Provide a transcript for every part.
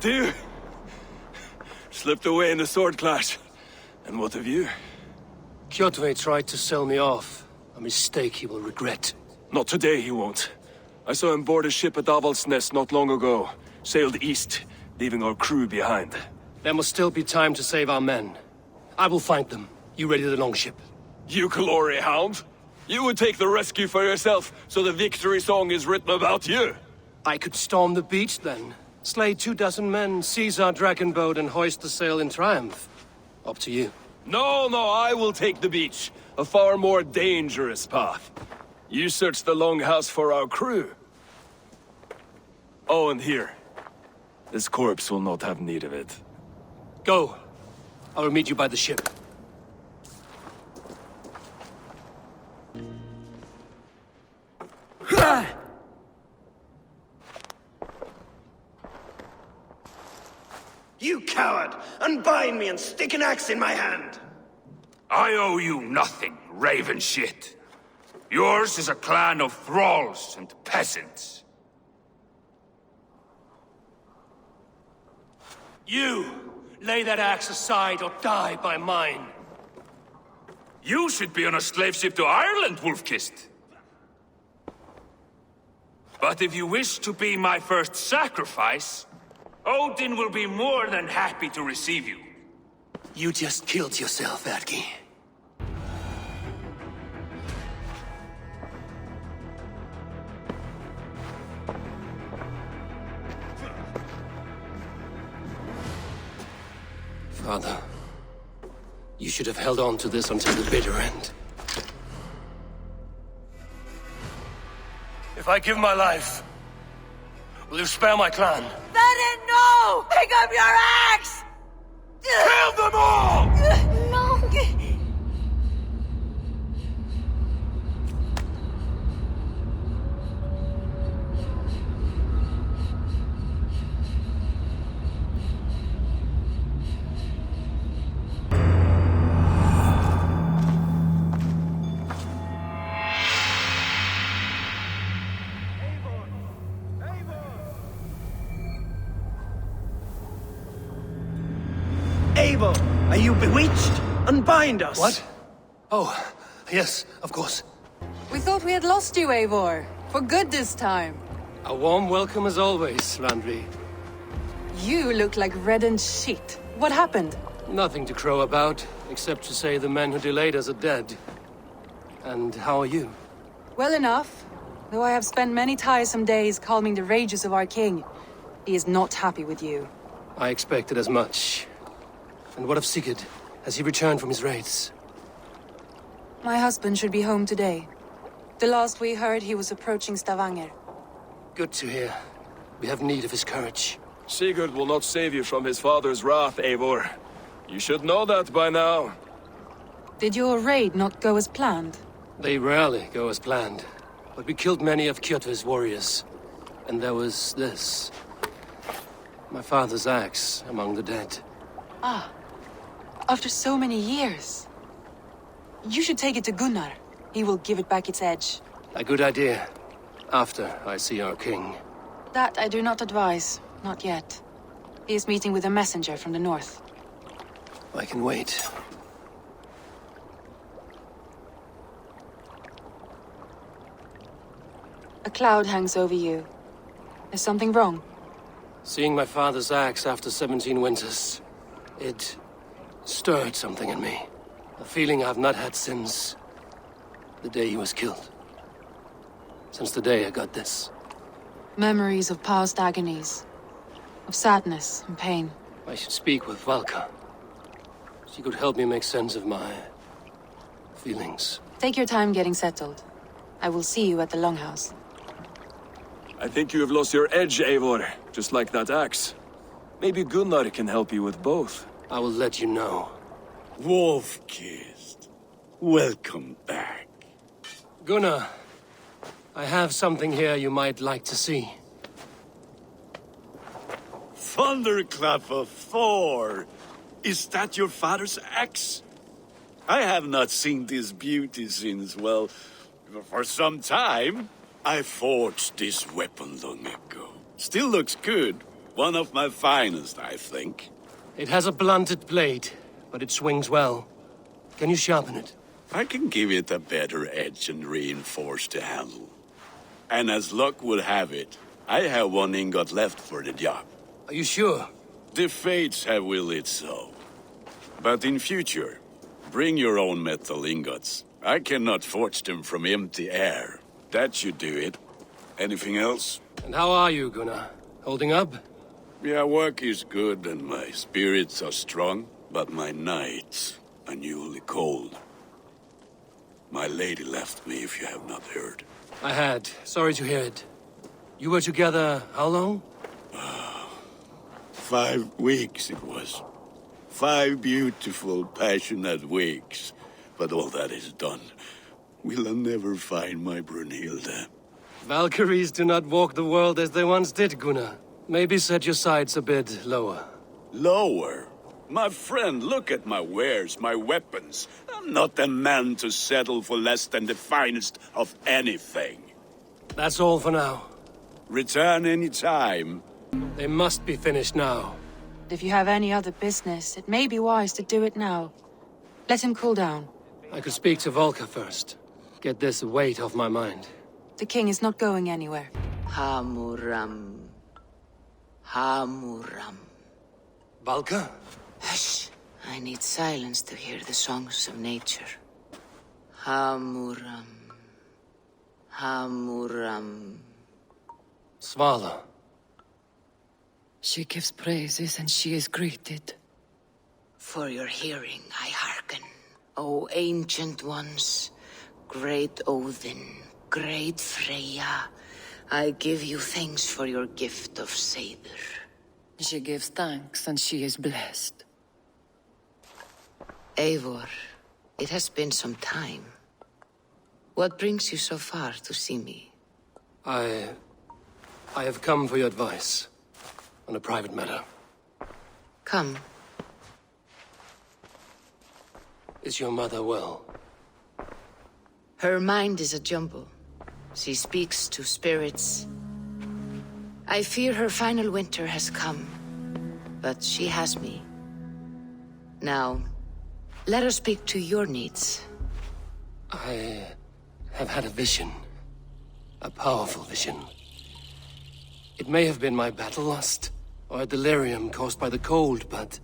do? Slipped away in the sword clash. And what of you? Kjotve tried to sell me off. A mistake he will regret. Not today, he won't. I saw him board a ship at Avaldsnes not long ago. Sailed east, leaving our crew behind. There must still be time to save our men. I will find them. You ready the longship? You glory hound? You would take the rescue for yourself, so the victory song is written about you. I could storm the beach then. Slay 24 men, seize our dragon boat and hoist the sail in triumph. Up to you. No, I will take the beach. A far more dangerous path. You search the longhouse for our crew. Oh, and here. This corpse will not have need of it. Go. I will meet you by the ship. You coward! Unbind me and stick an axe in my hand! I owe you nothing, raven shit. Yours is a clan of thralls and peasants. You! Lay that axe aside or die by mine. You should be on a slave ship to Ireland, Wolf-Kissed. But if you wish to be my first sacrifice, Odin will be more than happy to receive you. You just killed yourself, Erki. Father, you should have held on to this until the bitter end. If I give my life, will you spare my clan? Bennett, no! Pick up your axe! Kill them all! No! Eivor, are you bewitched? Unbind us! What? Oh, yes, of course. We thought we had lost you, Eivor. For good this time. A warm welcome as always, Randvi. You look like reddened shit. What happened? Nothing to crow about, except to say the men who delayed us are dead. And how are you? Well enough. Though I have spent many tiresome days calming the rages of our king. He is not happy with you. I expected as much. And what of Sigurd? Has he returned from his raids? My husband should be home today. The last we heard, he was approaching Stavanger. Good to hear. We have need of his courage. Sigurd will not save you from his father's wrath, Eivor. You should know that by now. Did your raid not go as planned? They rarely go as planned. But we killed many of Kjotve's warriors. And there was this. My father's axe among the dead. Ah. After so many years. You should take it to Gunnar. He will give it back its edge. A good idea. After I see our king. That I do not advise. Not yet. He is meeting with a messenger from the north. I can wait. A cloud hangs over you. Is something wrong? Seeing my father's axe after 17 winters, it stirred something in me. A feeling I've not had since the day he was killed. Since the day I got this. Memories of past agonies. Of sadness and pain. I should speak with Valka. She could help me make sense of my feelings. Take your time getting settled. I will see you at the Longhouse. I think you have lost your edge, Eivor, just like that axe. Maybe Gunnar can help you with both. I will let you know. Wolf-Kissed, welcome back. Gunnar, I have something here you might like to see. Thunderclap of Thor! Is that your father's axe? I have not seen this beauty since, well, for some time. I forged this weapon long ago. Still looks good. One of my finest, I think. It has a blunted blade, but it swings well. Can you sharpen it? I can give it a better edge and reinforce the handle. And as luck would have it, I have one ingot left for the job. Are you sure? The fates have willed it so. But in future, bring your own metal ingots. I cannot forge them from empty air. That should do it. Anything else? And how are you, Gunnar? Holding up? Yeah, work is good and my spirits are strong, but my nights are newly cold. My lady left me, if you have not heard. I had. Sorry to hear it. You were together how long? 5 weeks it was. 5 beautiful, passionate weeks. But all that is done. Will I never find my Brunhilde? Valkyries do not walk the world as they once did, Gunnar. Maybe set your sights a bit lower. Lower? My friend, look at my wares, my weapons. I'm not a man to settle for less than the finest of anything. That's all for now. Return any time. They must be finished now. If you have any other business, it may be wise to do it now. Let him cool down. I could speak to Volker first. Get this weight off my mind. The king is not going anywhere. Hamuram. Hamuram. Volker? Hush. I need silence to hear the songs of nature. Hamuram. Hamuram. Svala. She gives praises and she is greeted. For your hearing I hearken, O ancient ones, great Odin, great Freya. I give you thanks for your gift of Seder. She gives thanks and she is blessed. Eivor, it has been some time. What brings you so far to see me? I have come for your advice. On a private matter. Come. Is your mother well? Her mind is a jumble. She speaks to spirits. I fear her final winter has come. But she has me. Now, let her speak to your needs. I have had a vision. A powerful vision. It may have been my battle lust, or a delirium caused by the cold, but...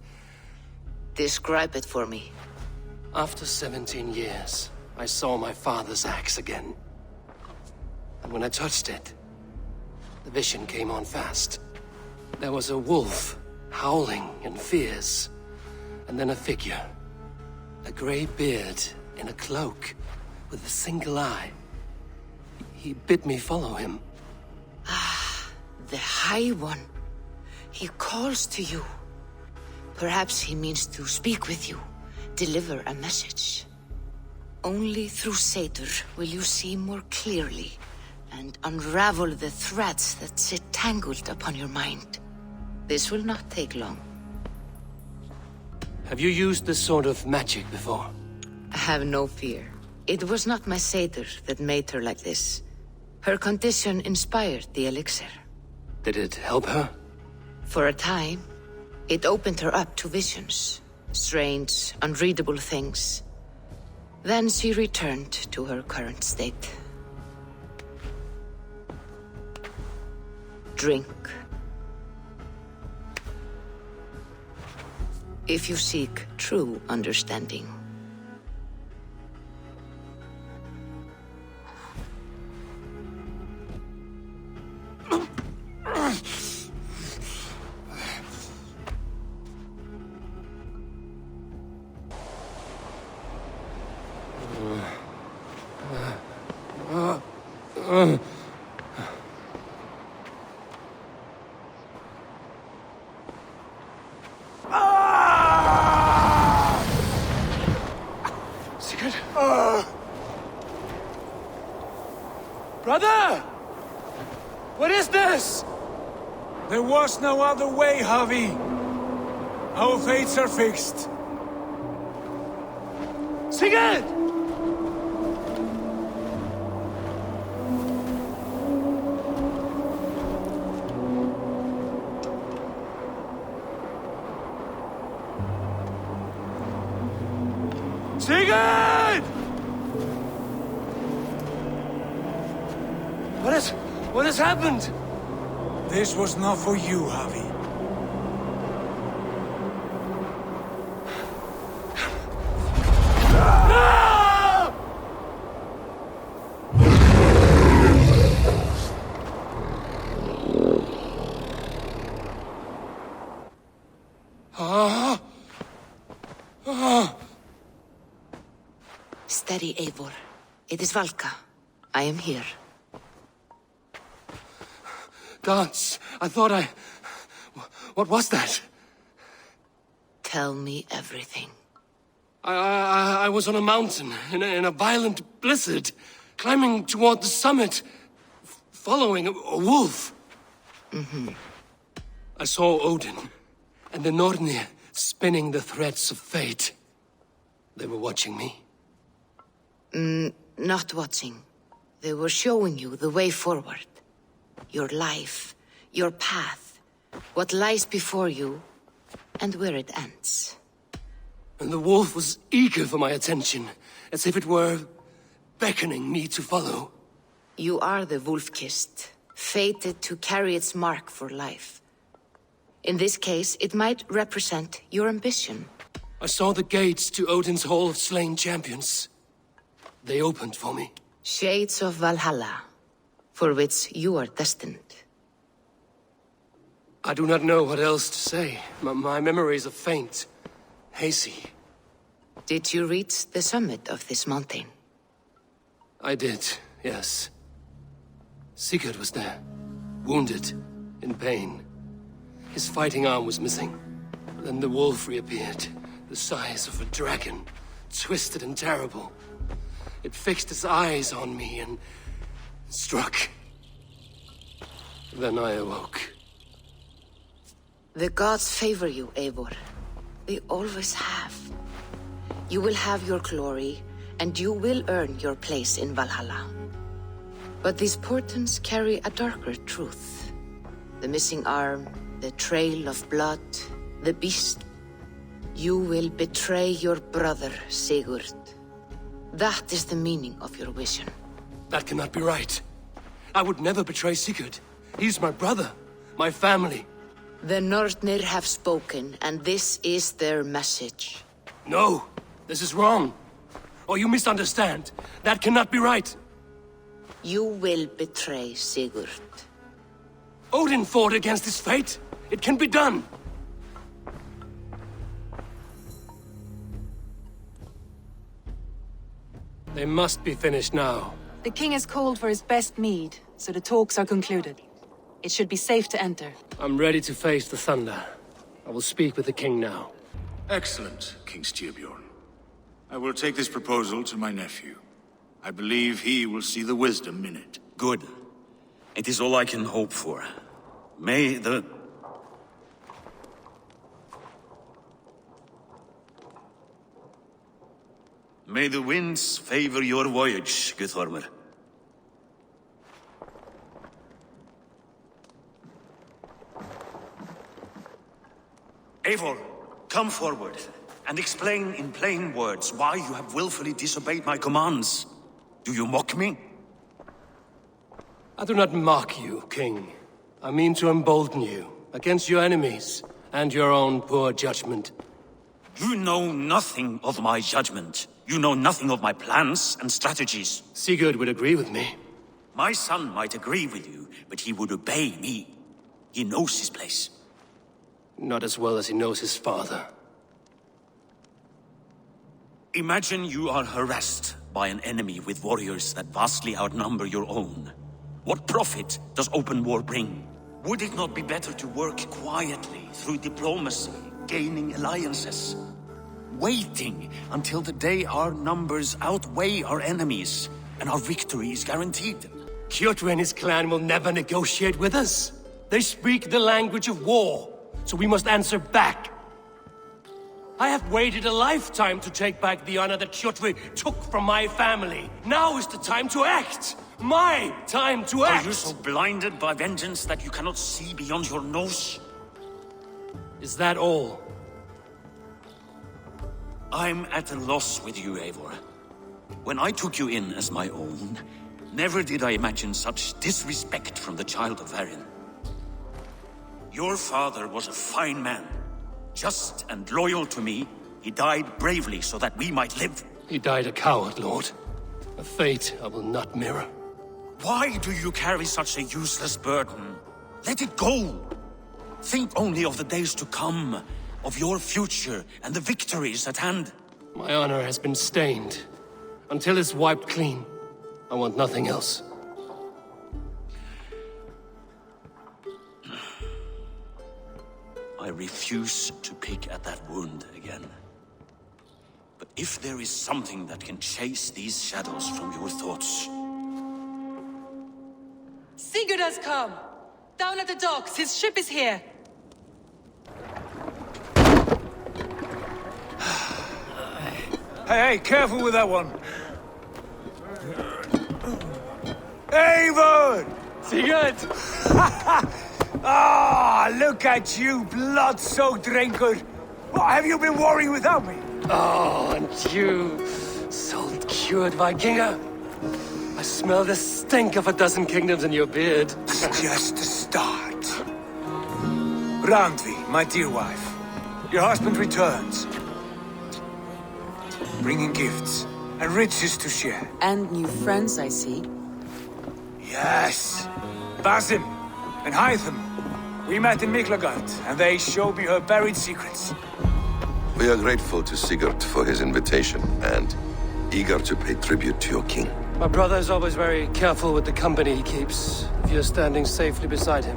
Describe it for me. After 17 years, I saw my father's axe again. And when I touched it, the vision came on fast. There was a wolf, howling and fierce, and then a figure. A grey beard in a cloak, with a single eye. He bid me follow him. The High One. He calls to you. Perhaps he means to speak with you, deliver a message. Only through Seder will you see more clearly and unravel the threads that sit tangled upon your mind. This will not take long. Have you used this sort of magic before? Have no fear. It was not my Seder that made her like this. Her condition inspired the elixir. Did it help her? For a time, it opened her up to visions. Strange, unreadable things. Then she returned to her current state. Drink. If you seek true understanding. Brother! What is this? There was no other way, Javi. Our fates are fixed. Sigurd! Sigurd! What has happened? This was not for you, Javi. Steady, Eivor. It is Valka. I am here. Gods, I thought I... What was that? Tell me everything. I was on a mountain in a violent blizzard, climbing toward the summit, following a wolf. I saw Odin and the Nornir spinning the threads of fate. They were watching me. Not watching. They were showing you the way forward. Your life, your path, what lies before you, and where it ends. And the wolf was eager for my attention, as if it were beckoning me to follow. You are the wolf-kissed, fated to carry its mark for life. In this case, it might represent your ambition. I saw the gates to Odin's Hall of Slain Champions. They opened for me. Shades of Valhalla, for which you are destined. I do not know what else to say. My memories are faint, hazy. Did you reach the summit of this mountain? I did, yes. Sigurd was there, wounded, in pain. His fighting arm was missing. Then the wolf reappeared, the size of a dragon, twisted and terrible. It fixed its eyes on me and struck. Then I awoke. The gods favor you, Eivor. They always have. You will have your glory, and you will earn your place in Valhalla. But these portents carry a darker truth. The missing arm, the trail of blood, the beast. You will betray your brother, Sigurd. That is the meaning of your vision. That cannot be right. I would never betray Sigurd. He's my brother, my family. The Nornir have spoken, and this is their message. No, this is wrong. Or you misunderstand. That cannot be right. You will betray Sigurd. Odin fought against his fate. It can be done. They must be finished now. The king has called for his best mead, so the talks are concluded. It should be safe to enter. I'm ready to face the thunder. I will speak with the king now. Excellent, King Styrbjorn. I will take this proposal to my nephew. I believe he will see the wisdom in it. Good. It is all I can hope for. May the winds favor your voyage, Guthormr. Eivor, come forward and explain in plain words why you have willfully disobeyed my commands. Do you mock me? I do not mock you, King. I mean to embolden you against your enemies and your own poor judgment. You know nothing of my judgment. You know nothing of my plans and strategies. Sigurd would agree with me. My son might agree with you, but he would obey me. He knows his place. Not as well as he knows his father. Imagine you are harassed by an enemy with warriors that vastly outnumber your own. What profit does open war bring? Would it not be better to work quietly through diplomacy, gaining alliances? Waiting until the day our numbers outweigh our enemies and our victory is guaranteed. Kjotve and his clan will never negotiate with us. They speak the language of war, so we must answer back. I have waited a lifetime to take back the honor that Kjotve took from my family. Now is the time to act! My time to act! Are you so blinded by vengeance that you cannot see beyond your nose? Is that all? I'm at a loss with you, Eivor. When I took you in as my own, never did I imagine such disrespect from the child of Varin. Your father was a fine man. Just and loyal to me, he died bravely so that we might live. He died a coward, Lord. A fate I will not mirror. Why do you carry such a useless burden? Let it go! Think only of the days to come, of your future and the victories at hand. My honor has been stained. Until it's wiped clean, I want nothing else. I refuse to pick at that wound again. But if there is something that can chase these shadows from your thoughts... Sigurd has come! Down at the docks, his ship is here! Hey, careful with that one. Eivor! Sigurd! Ah, look at you, blood-soaked drinker. What have you been worrying without me? Oh, and you, salt-cured Vikinger. I smell the stink of a dozen kingdoms in your beard. It's just the start. Randvi, my dear wife, your husband returns. Bringing gifts and riches to share. And new friends, I see. Yes. Basim and Hytham. We met in Miklagard, and they showed me her buried secrets. We are grateful to Sigurd for his invitation, and eager to pay tribute to your king. My brother is always very careful with the company he keeps. If you're standing safely beside him,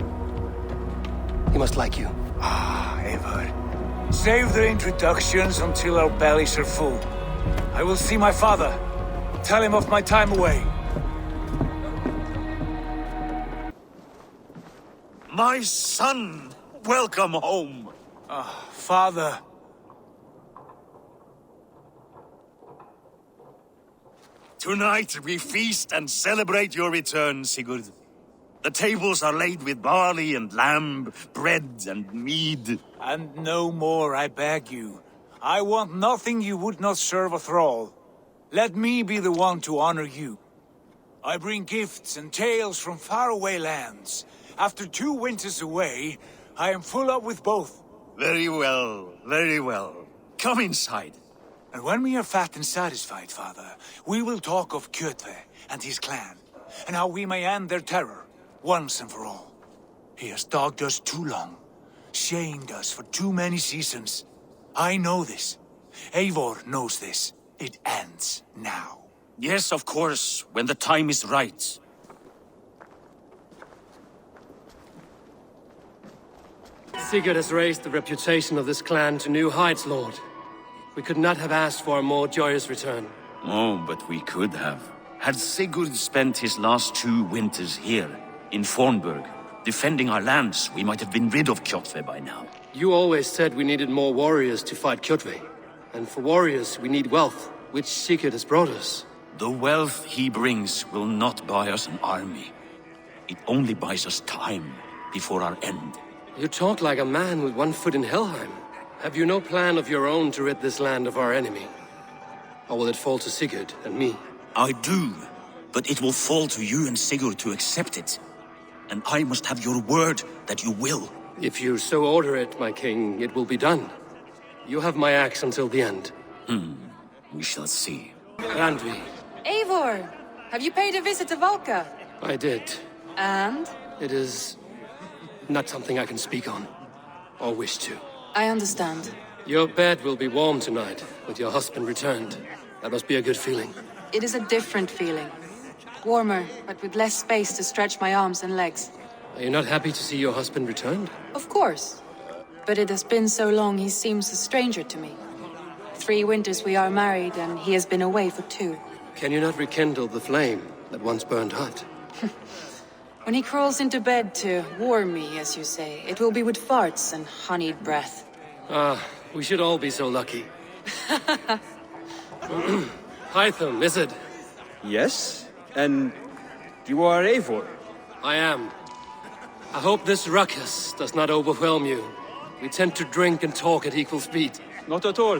he must like you. Ah, Eivor. Save the introductions until our bellies are full. I will see my father. Tell him of my time away. My son! Welcome home! Ah, father. Tonight we feast and celebrate your return, Sigurd. The tables are laid with barley and lamb, bread and mead. And no more, I beg you. I want nothing you would not serve a thrall. Let me be the one to honor you. I bring gifts and tales from faraway lands. After 2 winters away, I am full up with both. Very well, very well. Come inside. And when we are fat and satisfied, father, we will talk of Kjotve and his clan, and how we may end their terror, once and for all. He has dogged us too long, shamed us for too many seasons. I know this. Eivor knows this. It ends now. Yes, of course, when the time is right. Sigurd has raised the reputation of this clan to new heights, Lord. We could not have asked for a more joyous return. Oh, but we could have. Had Sigurd spent his last 2 winters here, in Fornburg, defending our lands, we might have been rid of Kjotve by now. You always said we needed more warriors to fight Kjotve. And for warriors, we need wealth, which Sigurd has brought us. The wealth he brings will not buy us an army. It only buys us time before our end. You talk like a man with one foot in Helheim. Have you no plan of your own to rid this land of our enemy? Or will it fall to Sigurd and me? I do, but it will fall to you and Sigurd to accept it. And I must have your word that you will. If you so order it, my king, it will be done. You have my axe until the end. We shall see. Randvi. Eivor! Have you paid a visit to Valka? I did. And? It is not something I can speak on, or wish to. I understand. Your bed will be warm tonight, with your husband returned. That must be a good feeling. It is a different feeling. Warmer, but with less space to stretch my arms and legs. Are you not happy to see your husband returned? Of course. But it has been so long he seems a stranger to me. 3 winters we are married, and he has been away for 2. Can you not rekindle the flame that once burned hot? When he crawls into bed to warm me, as you say, it will be with farts and honeyed breath. Ah, we should all be so lucky. Hytham, is it? Yes, and you are Eivor? I am. I hope this ruckus does not overwhelm you. We tend to drink and talk at equal speed. Not at all.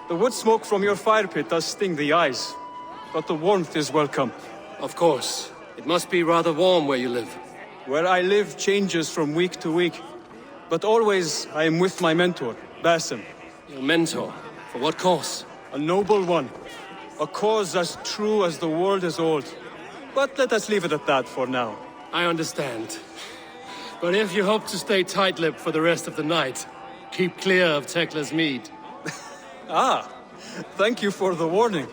The wood smoke from your fire pit does sting the eyes, but the warmth is welcome. Of course. It must be rather warm where you live. Where I live changes from week to week, but always I am with my mentor, Basim. Your mentor? For what cause? A noble one. A cause as true as the world is old. But let us leave it at that for now. I understand. But if you hope to stay tight-lipped for the rest of the night, keep clear of Tekla's mead. Ah, thank you for the warning.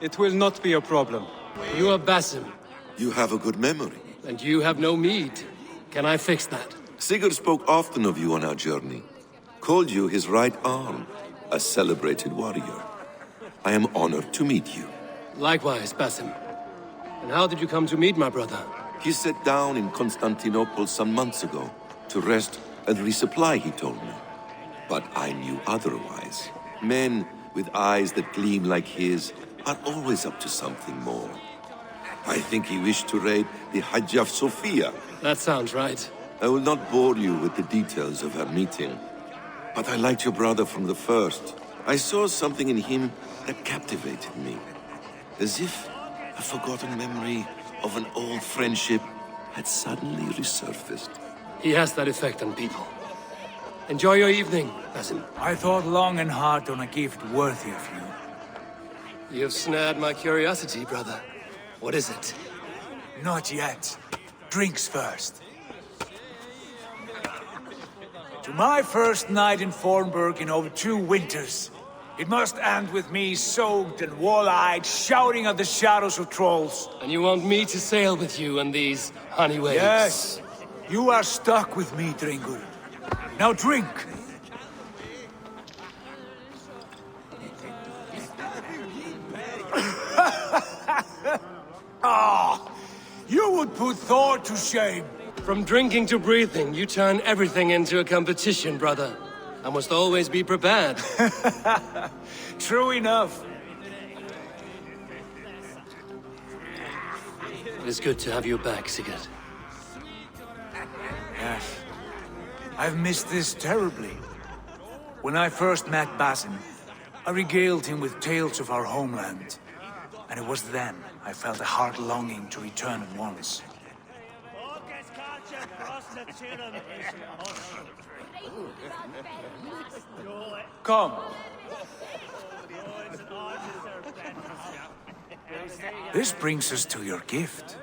It will not be a problem. You are Basim. You have a good memory. And you have no mead. Can I fix that? Sigurd spoke often of you on our journey. Called you his right arm, a celebrated warrior. I am honored to meet you. Likewise, Basim. And how did you come to meet my brother? He sat down in Constantinople some months ago to rest and resupply, he told me. But I knew otherwise. Men with eyes that gleam like his are always up to something more. I think he wished to raid the Rygjafylke. That sounds right. I will not bore you with the details of our meeting. But I liked your brother from the first. I saw something in him that captivated me. As if a forgotten memory of an old friendship had suddenly resurfaced. He has that effect on people. Enjoy your evening, Basim. I thought long and hard on a gift worthy of you. You've snared my curiosity, brother. What is it? Not yet. Drinks first. To my first night in Fornburg in over 2 winters. It must end with me soaked and wall-eyed, shouting at the shadows of trolls. And you want me to sail with you on these honey waves? Yes. You are stuck with me, Dringur. Now drink! Ah! You would put Thor to shame! From drinking to breathing, you turn everything into a competition, brother. I must always be prepared. True enough. It is good to have you back, Sigurd. Yes. I've missed this terribly. When I first met Basim, I regaled him with tales of our homeland. And it was then I felt a heart longing to return at once. Come. This brings us to your gift.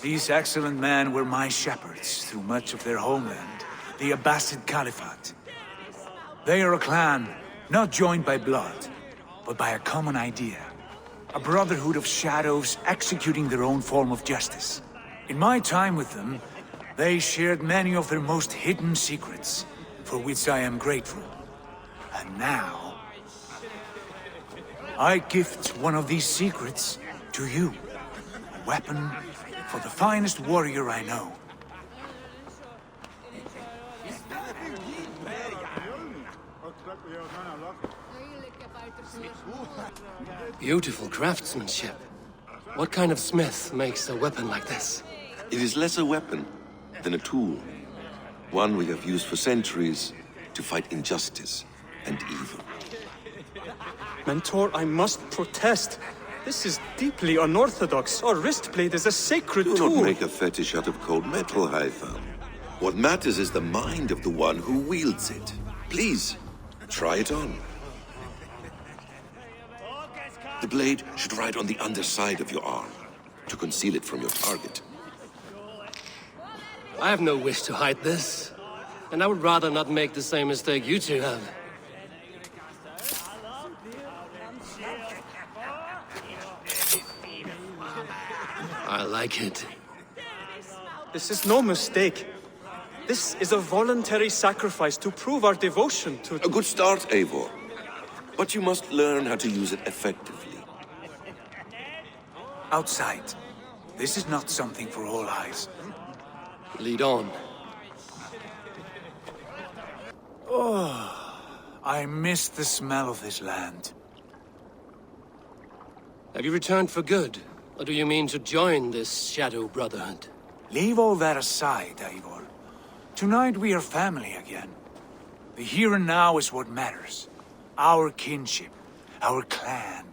These excellent men were my shepherds through much of their homeland, the Abbasid Caliphate. They are a clan, not joined by blood, but by a common idea. A brotherhood of shadows executing their own form of justice. In my time with them, they shared many of their most hidden secrets, for which I am grateful. And now, I gift one of these secrets to you. A weapon for the finest warrior I know. Beautiful craftsmanship. What kind of smith makes a weapon like this? It is less a weapon than a tool. One we have used for centuries to fight injustice and evil. Mentor, I must protest. This is deeply unorthodox. Our wristblade is a sacred tool. Do not make a fetish out of cold metal, Haitham. What matters is the mind of the one who wields it. Please, try it on. The blade should ride on the underside of your arm, to conceal it from your target. I have no wish to hide this, and I would rather not make the same mistake you two have. I like it. This is no mistake. This is a voluntary sacrifice to prove our devotion to... A good start, Eivor. But you must learn how to use it effectively. Outside. This is not something for all eyes. Lead on. Oh, I miss the smell of this land. Have you returned for good? Or do you mean to join this Shadow Brotherhood? Leave all that aside, Eivor. Tonight we are family again. The here and now is what matters. our kinship, our clan,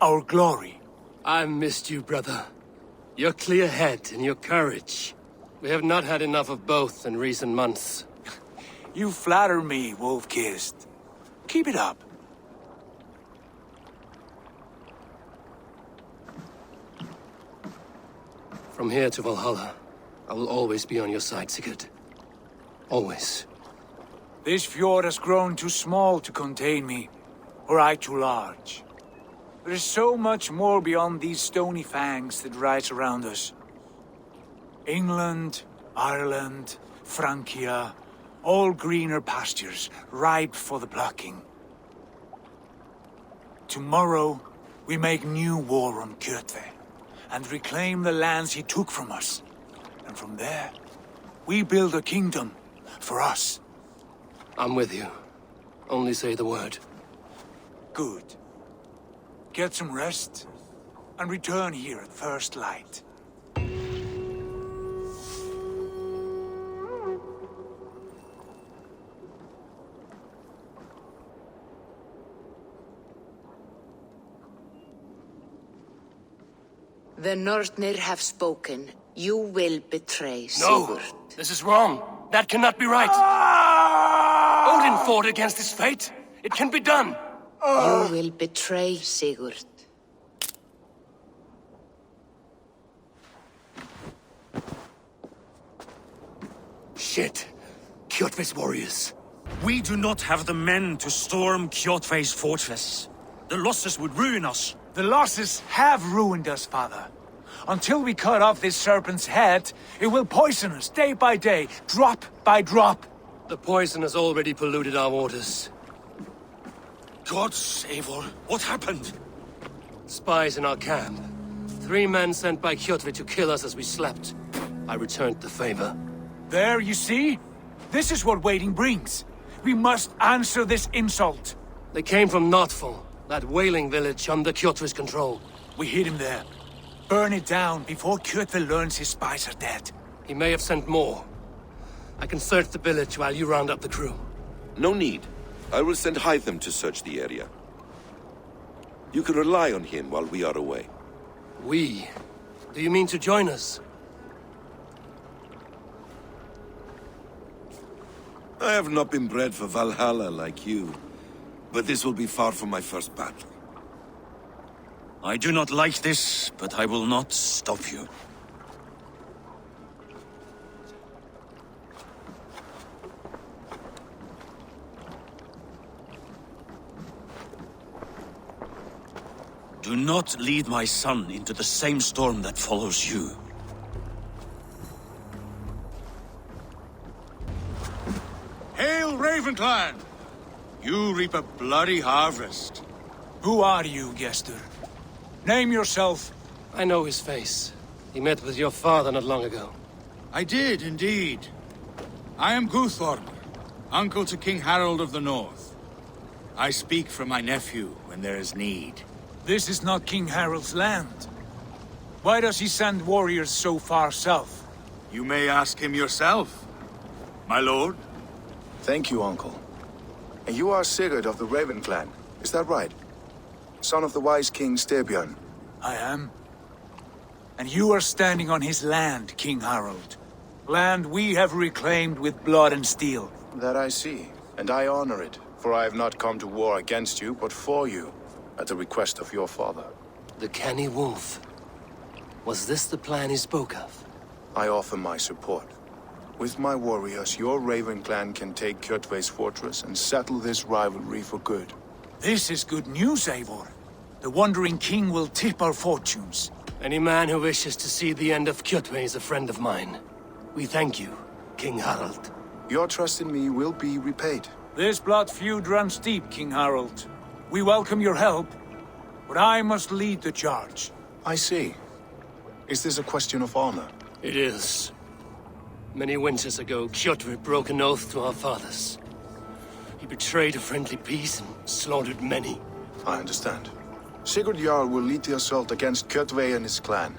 our glory. I've missed you, brother. Your clear head and your courage. We have not had enough of both in recent months. You flatter me, Wolf-Kissed. Keep it up. From here to Valhalla, I will always be on your side, Sigurd. Always. This fjord has grown too small to contain me, or I too large. There is so much more beyond these stony fangs that rise around us. England, Ireland, Francia, all greener pastures, ripe for the plucking. Tomorrow, we make new war on Kjotve, and reclaim the lands he took from us. And from there, we build a kingdom for us. I'm with you. Only say the word. Good. Get some rest, and return here at first light. The Northnir have spoken. You will betray No! Sigurd. This is wrong. That cannot be right. Odin fought against his fate. It can be done. You will betray Sigurd. Shit. Kjotve's warriors. We do not have the men to storm Kjotve's fortress. The losses would ruin us. The losses have ruined us, father. Until we cut off this serpent's head, it will poison us day by day, drop by drop. The poison has already polluted our waters. Gods, Eivor, what happened? Spies in our camp. 3 men sent by Kjotve to kill us as we slept. I returned the favor. There, you see? This is what waiting brings. We must answer this insult. They came from Notful, that whaling village under Kjotve's control. We hid him there. Burn it down before Kjotve learns his spies are dead. He may have sent more. I can search the village while you round up the crew. No need. I will send Hytham to search the area. You can rely on him while we are away. We? Do you mean to join us? I have not been bred for Valhalla like you, but this will be far from my first battle. I do not like this, but I will not stop you. Do not lead my son into the same storm that follows you. Hail, Ravenclan! You reap a bloody harvest. Who are you, Gestur? Name yourself. I know his face. He met with your father not long ago. I did, indeed. I am Guthorm, uncle to King Harold of the North. I speak for my nephew when there is need. This is not King Harold's land. Why does he send warriors so far south? You may ask him yourself, my lord. Thank you, uncle. And you are Sigurd of the Raven clan, is that right? Son of the wise King Styrbjörn. I am. And you are standing on his land, King Harold. Land we have reclaimed with blood and steel. That I see, and I honor it, for I have not come to war against you, but for you, at the request of your father. The canny wolf. Was this the plan he spoke of? I offer my support. With my warriors, your Raven clan can take Kjotve's fortress and settle this rivalry for good. This is good news, Eivor. The Wandering King will tip our fortunes. Any man who wishes to see the end of Kjotve is a friend of mine. We thank you, King Harald. Your trust in me will be repaid. This blood feud runs deep, King Harold. We welcome your help, but I must lead the charge. I see. Is this a question of honor? It is. Many winters ago, Kjotve broke an oath to our fathers. He betrayed a friendly peace and slaughtered many. I understand. Sigurd Jarl will lead the assault against Kjotve and his clan.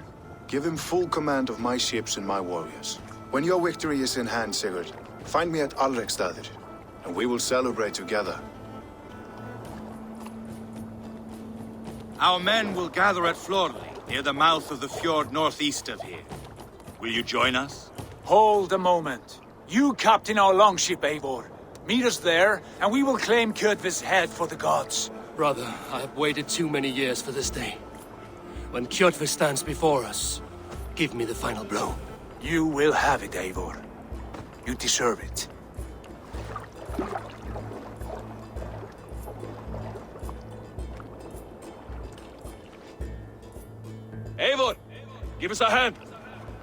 Give him full command of my ships and my warriors. When your victory is in hand, Sigurd, find me at Alrekstadir, and we will celebrate together. Our men will gather at Florley, near the mouth of the fjord northeast of here. Will you join us? Hold a moment. You captain our longship, Eivor. Meet us there, and we will claim Kjotve's head for the gods. Brother, I have waited too many years for this day. When Kjotve stands before us, give me the final blow. You will have it, Eivor. You deserve it. Eivor! Give us a hand!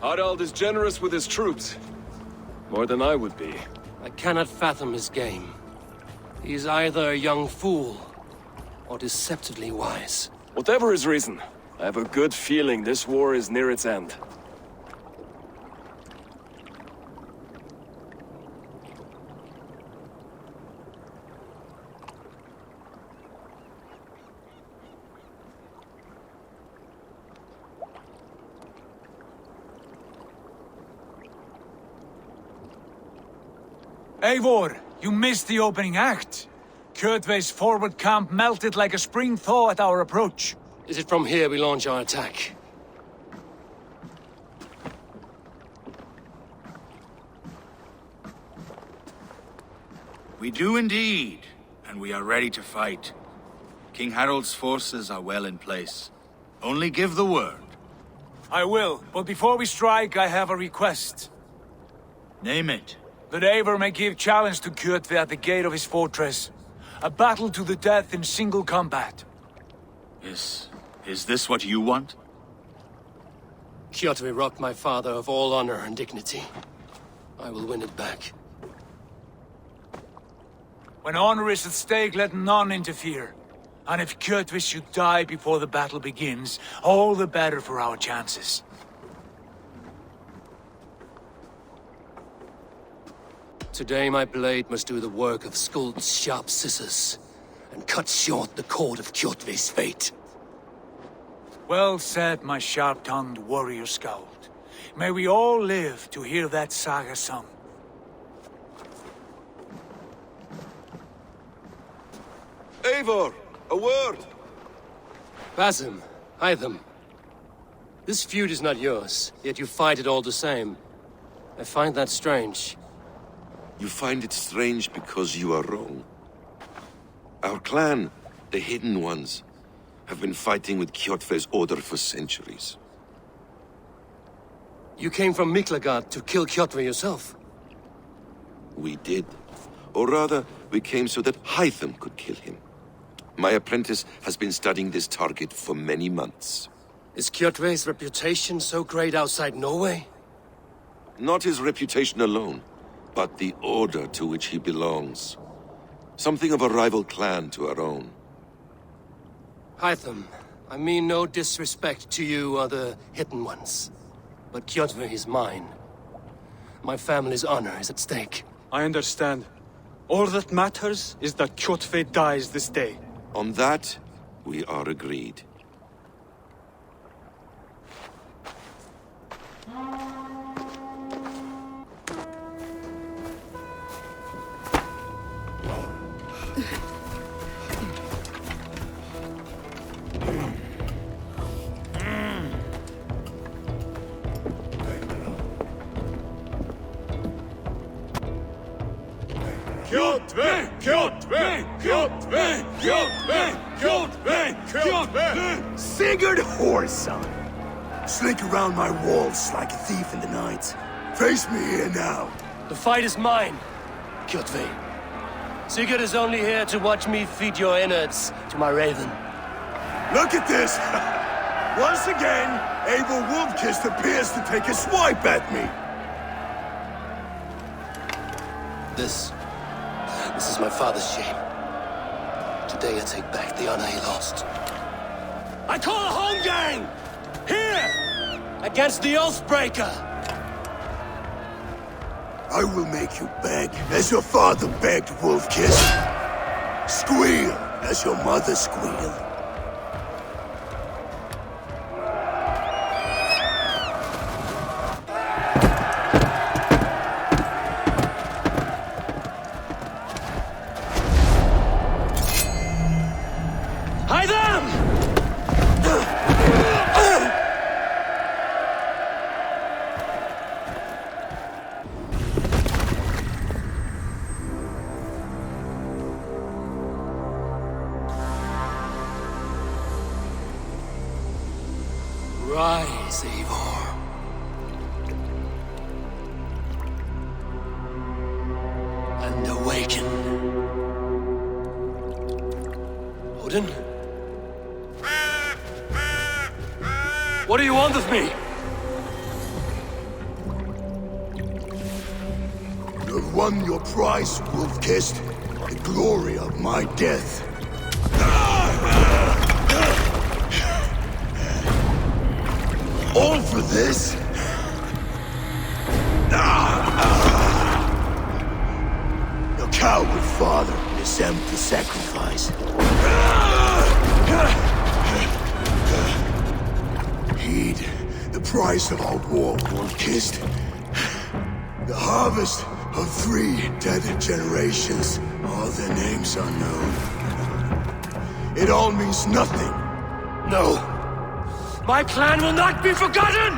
Harald is generous with his troops. More than I would be. I cannot fathom his game. He is either a young fool, or deceptively wise. Whatever his reason, I have a good feeling this war is near its end. Eivor, you missed the opening act. Kjotve's forward camp melted like a spring thaw at our approach. Is it from here we launch our attack? We do indeed, and we are ready to fight. King Harald's forces are well in place. Only give the word. I will, but before we strike, I have a request. Name it. That Eivor may give challenge to Kjotve at the gate of his fortress. A battle to the death in single combat. Is this what you want? Kjotve robbed my father of all honor and dignity. I will win it back. When honor is at stake, let none interfere. And if Kjotve should die before the battle begins, all the better for our chances. Today my blade must do the work of Skuld's sharp scissors, and cut short the cord of Kjotve's fate. Well said, my sharp-tongued warrior Skald. May we all live to hear that saga sung. Eivor, a word! Basim, Hytham. This feud is not yours, yet you fight it all the same. I find that strange. You find it strange because you are wrong. Our clan, the Hidden Ones, have been fighting with Kjotve's order for centuries. You came from Miklagard to kill Kjotve yourself? We did. Or rather, we came so that Hytham could kill him. My apprentice has been studying this target for many months. Is Kjotve's reputation so great outside Norway? Not his reputation alone, but the order to which he belongs. Something of a rival clan to our own. Hytham, I mean no disrespect to you or the Hidden Ones. But Kjotve is mine. My family's honor is at stake. I understand. All that matters is that Kjotve dies this day. On that, we are agreed. Kjotve! Kjotve! Kjotve! Kjotve! Kjotve! Kjotve! Sigurd Whoreson! Slink around my walls like a thief in the night. Face me here now. The fight is mine, Kjotve. Sigurd is only here to watch me feed your innards to my raven. Look at this! Once again, Eivor Wolfkist appears to take a swipe at me. This is my father's shame. Today I take back the honor he lost. I call a home gang! Here! Against the Oathbreaker! I will make you beg as your father begged, Wolfkist. Squeal as your mother squealed. Rise, Eivor. And awaken. Odin? What do you want of me? You have won your prize, Wolf-Kissed. The glory of my death. All for this? Your coward father is empty sacrifice. Heed the price of our war, Wolf-Kissed. The harvest of 3 dead generations. All their names unknown. It all means nothing. No. My clan will not be forgotten!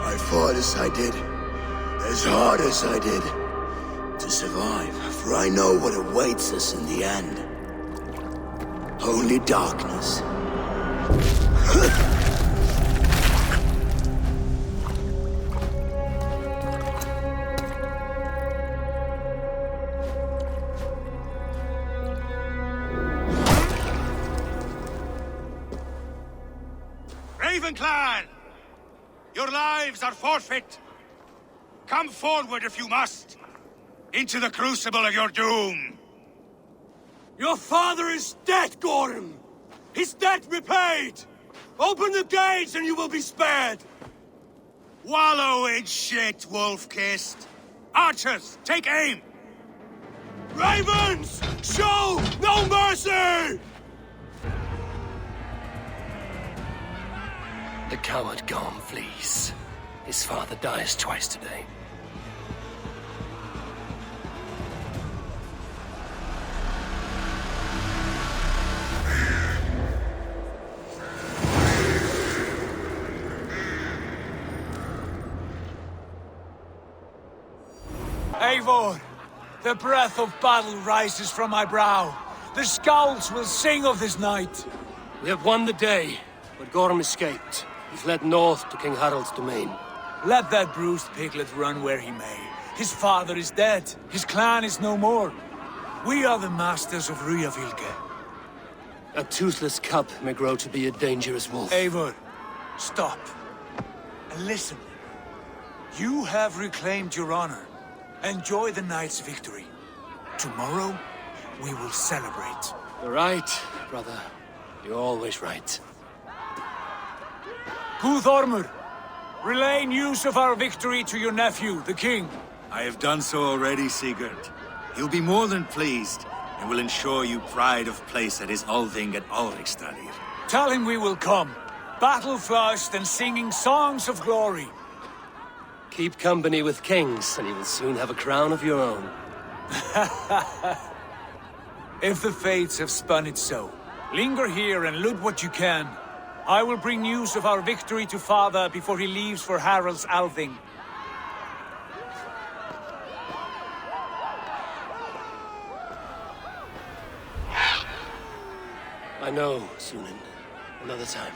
I fought as I did, as hard as I did, to survive, for I know what awaits us in the end. Only darkness. Raven Clan! Your lives are forfeit! Come forward if you must! Into the crucible of your doom! Your father is dead, Gorm! His debt repaid! Open the gates and you will be spared! Wallow in shit, Wolf-Kissed! Archers, take aim! Ravens! Show no mercy! The coward Gorm flees. His father dies twice today. Eivor, the breath of battle rises from my brow. The Scouts will sing of this night. We have won the day, but Gorm escaped. He fled north to King Harald's domain. Let that bruised piglet run where he may. His father is dead. His clan is no more. We are the masters of Rygjafylke. A toothless cub may grow to be a dangerous wolf. Eivor, stop. And listen. You have reclaimed your honor. Enjoy the night's victory. Tomorrow, we will celebrate. You're right, brother. You're always right. Guthormur, relay news of our victory to your nephew, the king. I have done so already, Sigurd. He'll be more than pleased, and will ensure you pride of place at his Althing at Ulrichstadir. Tell him we will come, battle-flushed and singing songs of glory. Keep company with kings, and you will soon have a crown of your own. If the fates have spun it so, linger here and loot what you can. I will bring news of our victory to father before he leaves for Harald's Althing. I know, Sunan. Another time.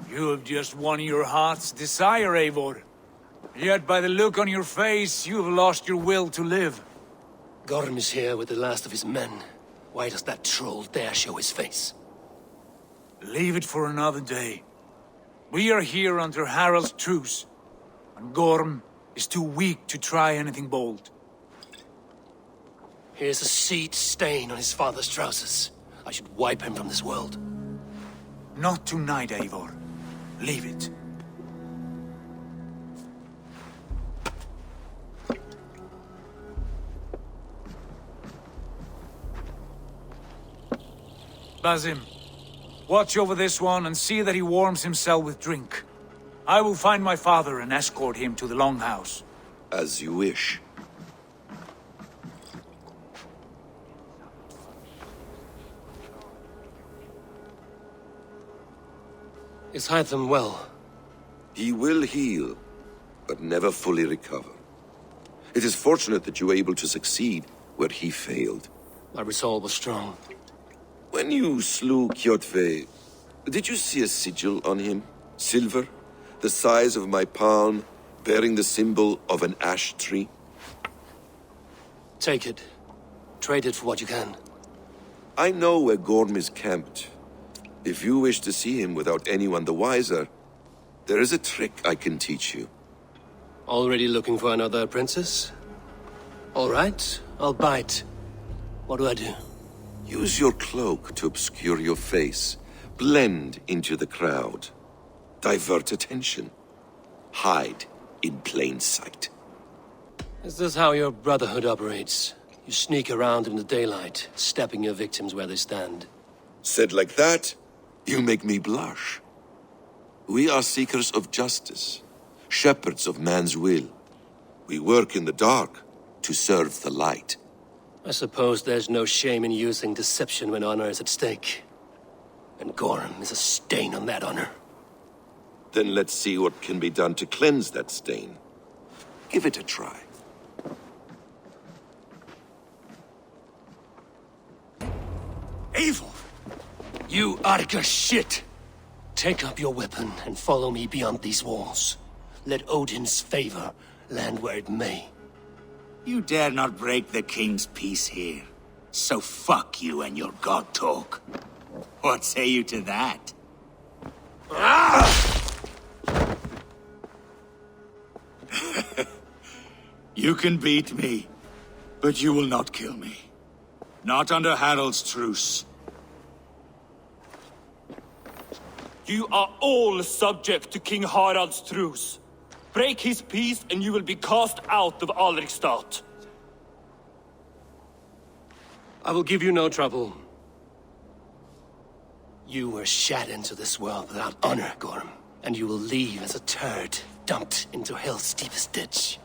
You have just won your heart's desire, Eivor. Yet by the look on your face, you have lost your will to live. Gorm is here with the last of his men. Why does that troll dare show his face? Leave it for another day. We are here under Harald's truce, and Gorm is too weak to try anything bold. Here's a seed stain on his father's trousers. I should wipe him from this world. Not tonight, Eivor. Leave it. Basim, watch over this one and see that he warms himself with drink. I will find my father and escort him to the Longhouse. As you wish. Is Hytham well? He will heal, but never fully recover. It is fortunate that you were able to succeed where he failed. My resolve was strong. When you slew Kjotve, did you see a sigil on him? Silver, the size of my palm, bearing the symbol of an ash tree? Take it. Trade it for what you can. I know where Gorm is camped. If you wish to see him without anyone the wiser, there is a trick I can teach you. Already looking for another princess? All right, I'll bite. What do I do? Use your cloak to obscure your face. Blend into the crowd. Divert attention. Hide in plain sight. Is this how your Brotherhood operates? You sneak around in the daylight, stepping your victims where they stand. Said like that, you make me blush. We are seekers of justice, shepherds of man's will. We work in the dark to serve the light. I suppose there's no shame in using deception when honor is at stake. And Gorm is a stain on that honor. Then let's see what can be done to cleanse that stain. Give it a try. Evil! You Arga shit! Take up your weapon and follow me beyond these walls. Let Odin's favor land where it may. You dare not break the king's peace here. So fuck you and your god talk. What say you to that? You can beat me, but you will not kill me. Not under Harald's truce. You are all subject to King Harald's truce. Break his peace and you will be cast out of Alrikstad. I will give you no trouble. You were shat into this world without honor, Gorm, and you will leave as a turd dumped into hell's deepest ditch.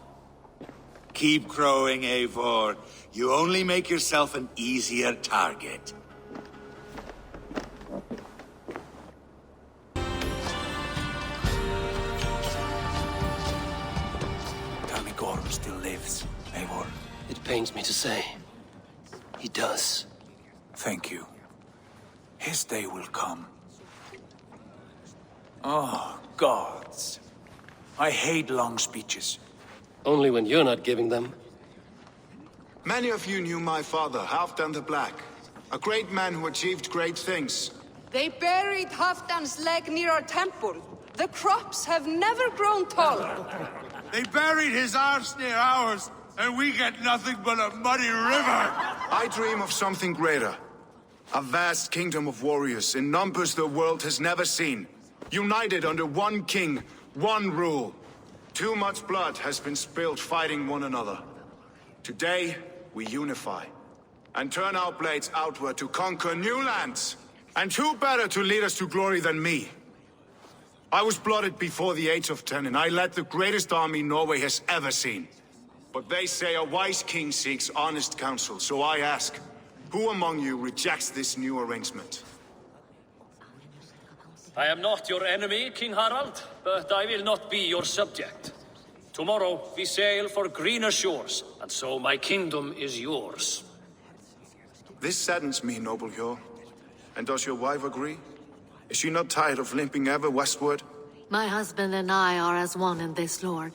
Keep crowing, Eivor. You only make yourself an easier target. Tell me Gorm still lives, Eivor. It pains me to say. He does. Thank you. His day will come. Oh, gods. I hate long speeches. Only when you're not giving them. Many of you knew my father, Halfdan the Black. A great man who achieved great things. They buried Halfdan's leg near our temple. The crops have never grown taller. They buried his arse near ours, and we get nothing but a muddy river. I dream of something greater. A vast kingdom of warriors in numbers the world has never seen. United under one king, one rule. Too much blood has been spilled fighting one another. Today, we unify. And turn our blades outward to conquer new lands. And who better to lead us to glory than me? I was blooded before the age of 10, and I led the greatest army Norway has ever seen. But they say a wise king seeks honest counsel, so I ask, who among you rejects this new arrangement? I am not your enemy, King Harald, but I will not be your subject. Tomorrow we sail for greener shores, and so my kingdom is yours. This saddens me, noble Hjor. And does your wife agree? Is she not tired of limping ever westward? My husband and I are as one in this, Lord.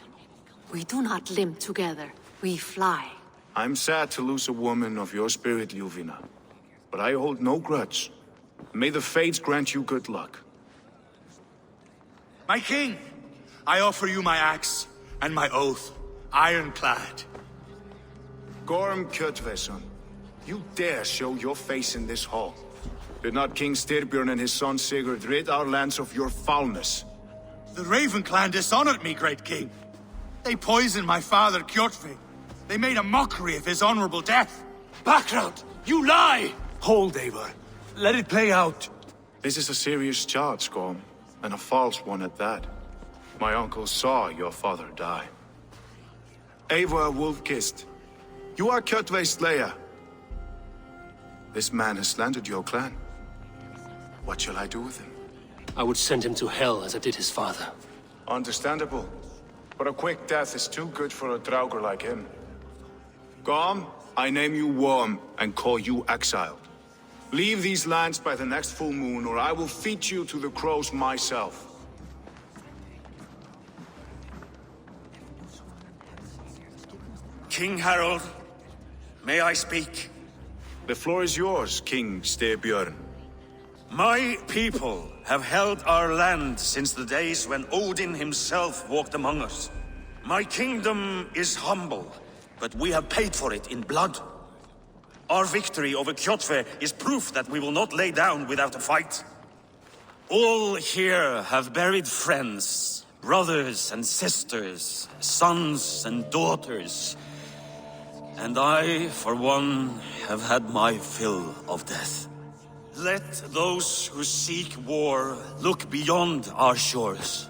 We do not limp together, we fly. I'm sad to lose a woman of your spirit, Ljuvina. But I hold no grudge. May the fates grant you good luck. My king, I offer you my axe and my oath, ironclad. Gorm Kjotveson, you dare show your face in this hall. Did not King Styrbjörn and his son Sigurd rid our lands of your foulness? The Raven clan dishonored me, great king. They poisoned my father, Kjotve. They made a mockery of his honorable death. Background! You lie! Hold, Eivor. Let it play out. This is a serious charge, Gorm. And a false one at that. My uncle saw your father die. Eivor Wolf-Kissed, you are Kjotve's slayer. This man has slandered your clan. What shall I do with him? I would send him to hell as I did his father. Understandable. But a quick death is too good for a Draugr like him. Gorm, I name you Worm and call you exiled. Leave these lands by the next full moon, or I will feed you to the crows myself. King Harald, may I speak? The floor is yours, King Styrbjörn. My people have held our land since the days when Odin himself walked among us. My kingdom is humble, but we have paid for it in blood. Our victory over Kjotve is proof that we will not lay down without a fight. All here have buried friends, brothers and sisters, sons and daughters. And I, for one, have had my fill of death. Let those who seek war look beyond our shores.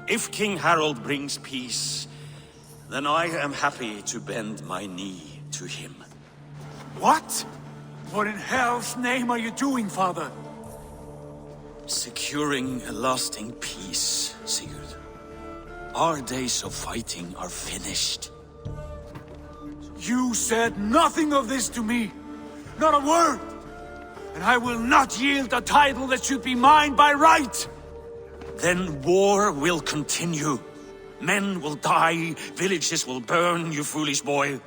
If King Harald brings peace, then I am happy to bend my knee to him. What? What in hell's name are you doing, father? Securing a lasting peace, Sigurd. Our days of fighting are finished. You said nothing of this to me. Not a word. And I will not yield a title that should be mine by right. Then war will continue. Men will die, villages will burn, you foolish boy.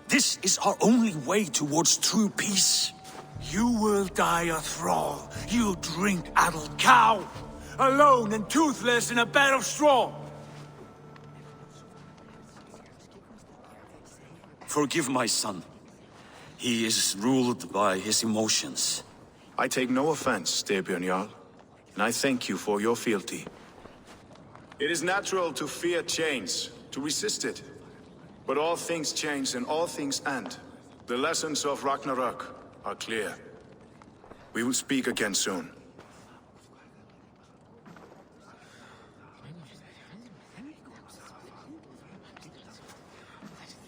This is our only way towards true peace. You will die a thrall. You drink-addled cow. Alone and toothless in a bed of straw. Forgive my son. He is ruled by his emotions. I take no offense, Styrbjörn Jarl, and I thank you for your fealty. It is natural to fear change, to resist it. But all things change and all things end. The lessons of Ragnarok are clear. We will speak again soon.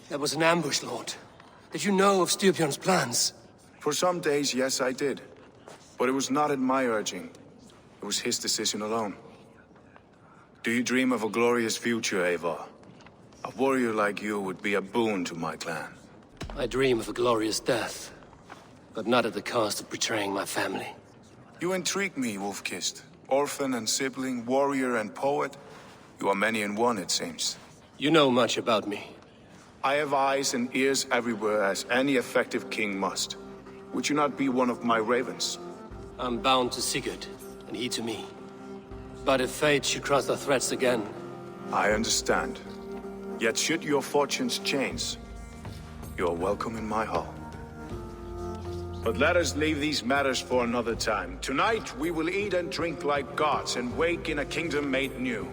That was an ambush, Lord. Did you know of Styrbjörn's plans? For some days, yes, I did. But it was not at my urging. It was his decision alone. Do you dream of a glorious future, Eivor? A warrior like you would be a boon to my clan. I dream of a glorious death, but not at the cost of betraying my family. You intrigue me, Wolf-Kissed. Orphan and sibling, warrior and poet. You are many in one, it seems. You know much about me. I have eyes and ears everywhere, as any effective king must. Would you not be one of my ravens? I'm bound to Sigurd, and he to me. But if fate should cross our threads again... I understand. Yet should your fortunes change, you are welcome in my hall. But let us leave these matters for another time. Tonight we will eat and drink like gods and wake in a kingdom made new.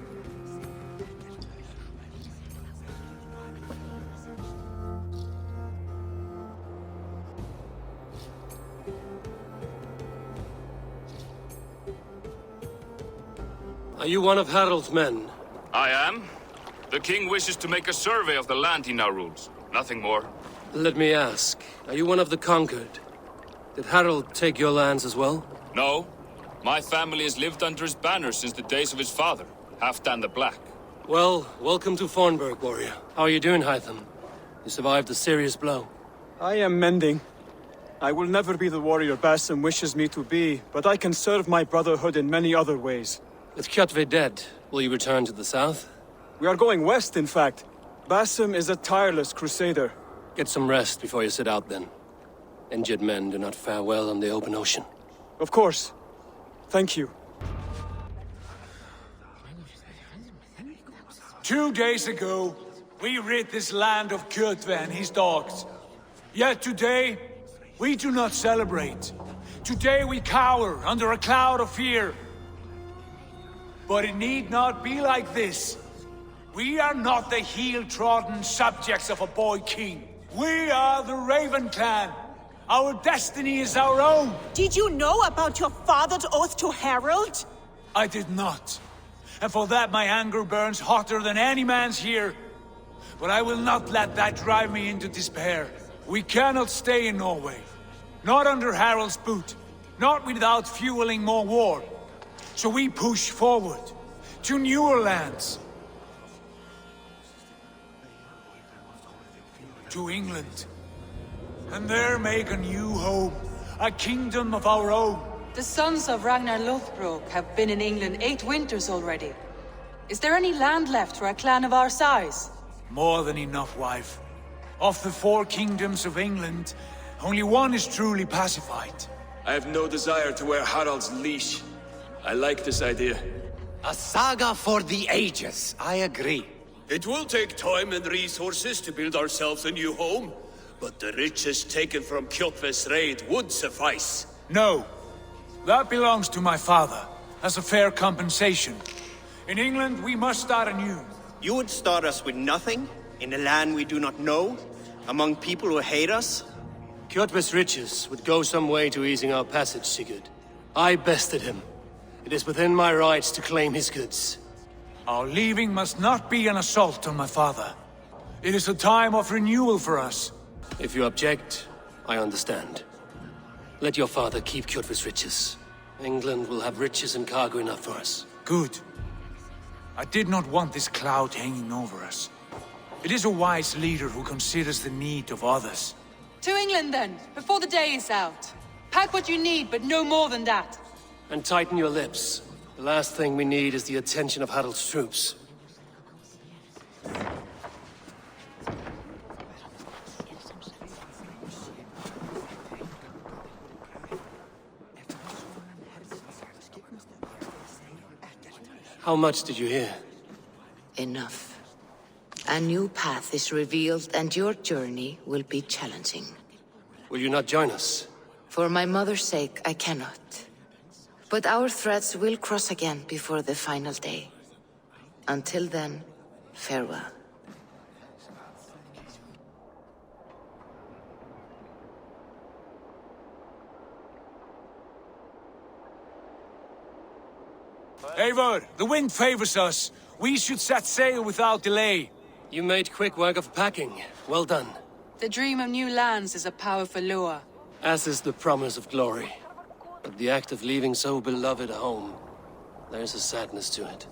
Are you one of Harald's men? I am. The king wishes to make a survey of the land he now rules. Nothing more. Let me ask, are you one of the conquered? Did Harald take your lands as well? No. My family has lived under his banner since the days of his father, Halfdan the Black. Well, welcome to Fornburg, warrior. How are you doing, Hytham? You survived a serious blow. I am mending. I will never be the warrior Basim wishes me to be, but I can serve my brotherhood in many other ways. With Kjotve dead, will you return to the south? We are going west, in fact. Basim is a tireless crusader. Get some rest before you set out, then. Injured men do not fare well on the open ocean. Of course. Thank you. 2 days ago, we rid this land of Kjotve and his dogs. Yet today, we do not celebrate. Today we cower under a cloud of fear. But it need not be like this. We are not the heel-trodden subjects of a boy king. We are the Raven clan. Our destiny is our own. Did you know about your father's oath to Harald? I did not. and for that my anger burns hotter than any man's here. But I will not let that drive me into despair. We cannot stay in Norway. Not under Harald's boot. Not without fueling more war. So we push forward to newer lands. To England. And there make a new home. A kingdom of our own. The sons of Ragnar Lothbrok have been in England 8 winters already. Is there any land left for a clan of our size? More than enough, wife. Of the 4 kingdoms of England, only one is truly pacified. I have no desire to wear Harald's leash. I like this idea. A saga for the ages, I agree. It will take time and resources to build ourselves a new home, but the riches taken from Kjotve's raid would suffice. No. That belongs to my father, as a fair compensation. In England, we must start anew. You would start us with nothing? In a land we do not know? Among people who hate us? Kjotve's riches would go some way to easing our passage, Sigurd. I bested him. It is within my rights to claim his goods. Our leaving must not be an assault on my father. It is a time of renewal for us. If you object, I understand. Let your father keep Kjotve's riches. England will have riches and cargo enough for us. Good. I did not want this cloud hanging over us. It is a wise leader who considers the need of others. To England then, before the day is out. Pack what you need, but no more than that. And tighten your lips. The last thing we need is the attention of Harald's troops. How much did you hear? Enough. A new path is revealed, and your journey will be challenging. Will you not join us? For my mother's sake, I cannot. But our threads will cross again before the final day. Until then, farewell. Eivor, the wind favors us. We should set sail without delay. You made quick work of packing. Well done. The dream of new lands is a powerful lure. As is the promise of glory. But the act of leaving so beloved a home, there's a sadness to it.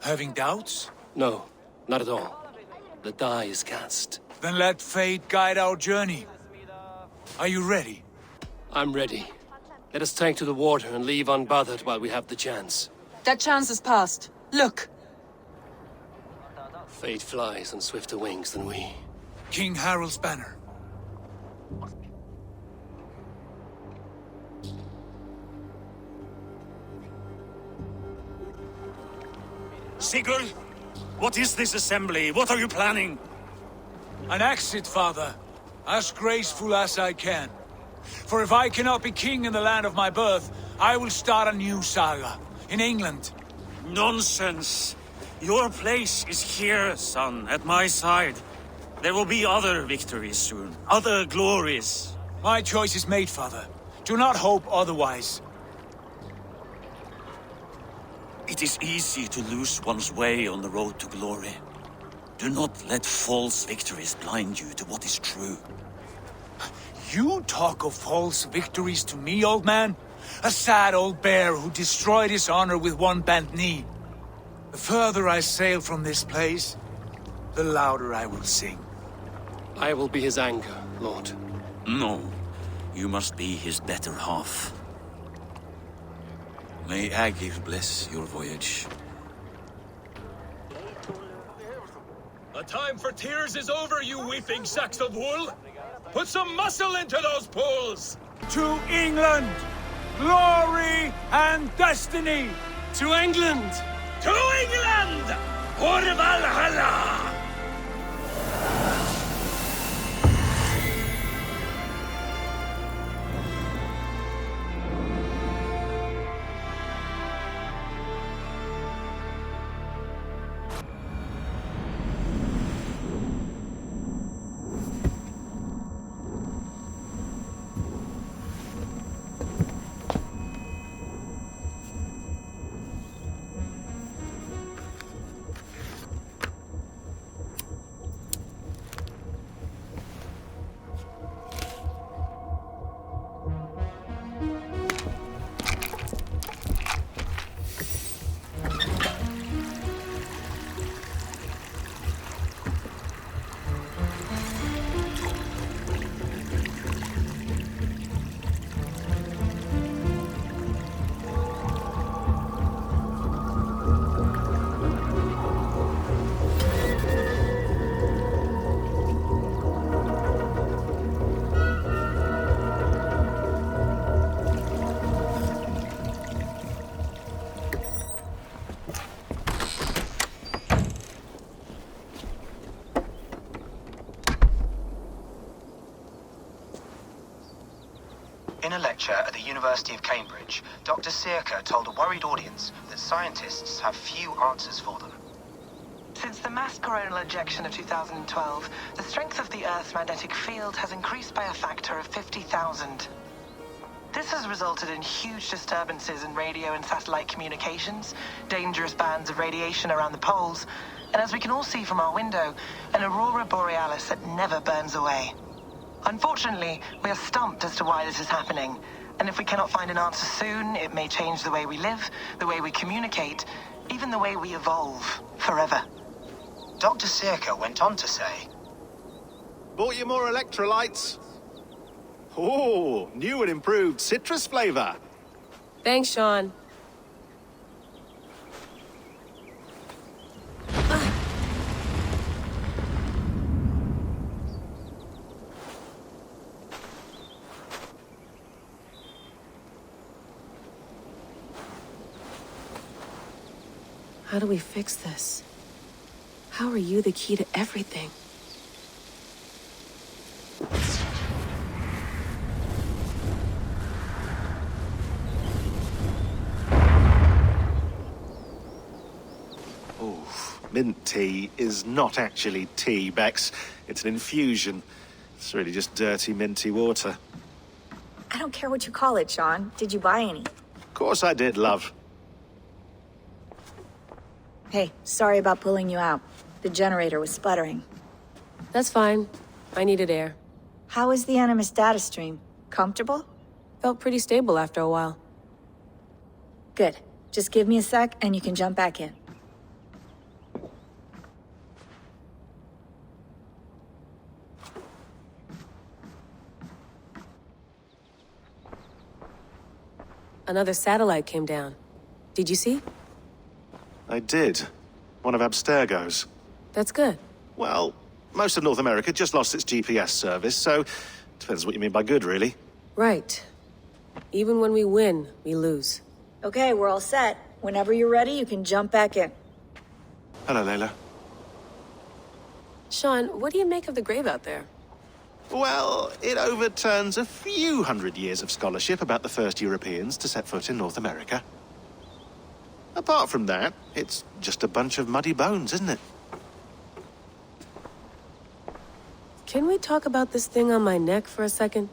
Having doubts? No, not at all. The die is cast. Then let fate guide our journey. Are you ready? I'm ready. Let us take to the water and leave unbothered while we have the chance. That chance is past. Look! Fate flies on swifter wings than we. King Harald's banner. Sigurd! What is this assembly? What are you planning? An exit, father. As graceful as I can. For if I cannot be king in the land of my birth, I will start a new saga. In England. Nonsense! Your place is here, son, at my side. There will be other victories soon. Other glories. My choice is made, father. Do not hope otherwise. It is easy to lose one's way on the road to glory. Do not let false victories blind you to what is true. You talk of false victories to me, old man? A sad old bear who destroyed his honor with one bent knee. The further I sail from this place, the louder I will sing. I will be his anchor, Lord. No, you must be his better half. May Agir bless your voyage. The time for tears is over, you weeping sacks of wool! Put some muscle into those pulls! To England! Glory and destiny! To England! To England! For Valhalla! In a lecture at the University of Cambridge, Dr. Sirka told a worried audience that scientists have few answers for them. Since the mass coronal ejection of 2012, the strength of the Earth's magnetic field has increased by a factor of 50,000. This has resulted in huge disturbances in radio and satellite communications, dangerous bands of radiation around the poles, and as we can all see from our window, an aurora borealis that never burns away. Unfortunately, we are stumped as to why this is happening, and if we cannot find an answer soon, it may change the way we live, the way we communicate, even the way we evolve, forever. Dr. Sirka went on to say, Bought you more electrolytes? Oh, new and improved citrus flavor. Thanks, Sean. How do we fix this? How are you the key to everything? Mint tea is not actually tea, Bex. It's an infusion. It's really just dirty, minty water. I don't care what you call it, Sean. Did you buy any? Of course I did, love. Hey, sorry about pulling you out. The generator was sputtering. That's fine. I needed air. How is the Animus data stream? Comfortable? Felt pretty stable after a while. Good. Just give me a sec and you can jump back in. Another satellite came down. Did you see? I did. One of Abstergo's. That's good. Well, most of North America just lost its GPS service, so depends what you mean by good, really. Right. Even when we win, we lose. Okay, we're all set. Whenever you're ready, you can jump back in. Hello, Layla. Sean, what do you make of the grave out there? Well, it overturns a few hundred years of scholarship about the first Europeans to set foot in North America. Apart from that, it's just a bunch of muddy bones, isn't it? Can we talk about this thing on my neck for a second?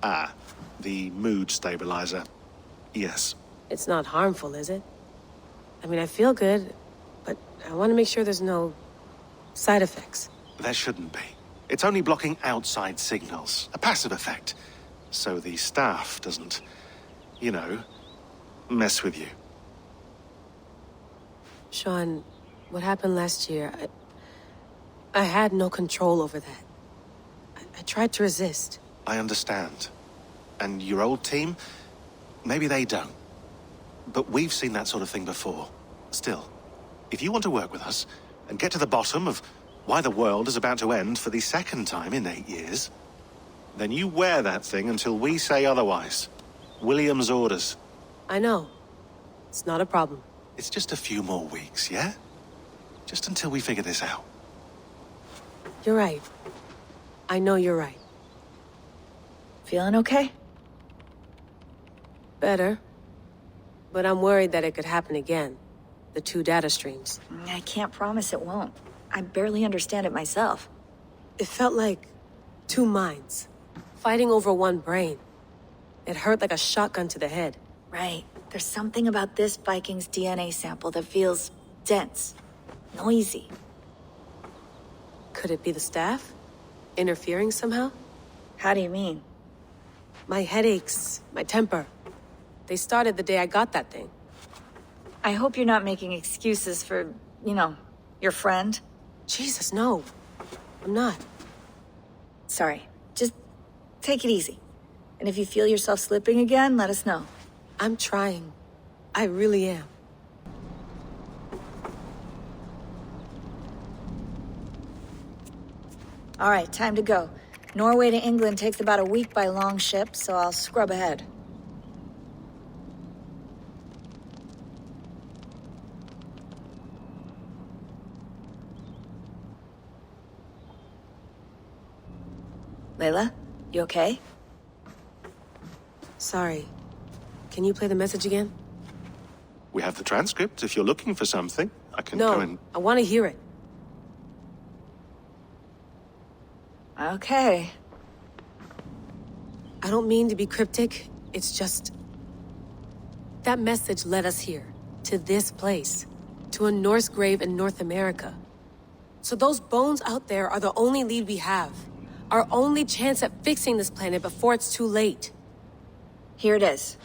Ah, the mood stabilizer. Yes. It's not harmful, is it? I mean, I feel good, but I want to make sure there's no side effects. There shouldn't be. It's only blocking outside signals, a passive effect, so the staff doesn't, you know, mess with you. Sean, what happened last year, I had no control over that. I tried to resist. I understand. And your old team, maybe they don't. But we've seen that sort of thing before. Still, if you want to work with us and get to the bottom of why the world is about to end for the second time in 8 years, then you wear that thing until we say otherwise. William's orders. I know. It's not a problem. It's just a few more weeks, yeah? Just until we figure this out. You're right. I know you're right. Feeling okay? Better. But I'm worried that it could happen again. The two data streams. I can't promise it won't. I barely understand it myself. It felt like two minds, fighting over one brain. It hurt like a shotgun to the head. Right. There's something about this Viking's DNA sample that feels dense, noisy. Could it be the staff? Interfering somehow? How do you mean? My headaches, my temper. They started the day I got that thing. I hope you're not making excuses for, you know, your friend. Jesus, no. I'm not. Sorry. Just take it easy. And if you feel yourself slipping again, let us know. I'm trying. I really am. All right, time to go. Norway to England takes about a week by long ship, so I'll scrub ahead. Layla, you okay? Sorry. Can you play the message again? We have the transcript. If you're looking for something, I can go and... No, I want to hear it. Okay. I don't mean to be cryptic. It's just... That message led us here. To this place. To a Norse grave in North America. So those bones out there are the only lead we have. Our only chance at fixing this planet before it's too late. Here it is.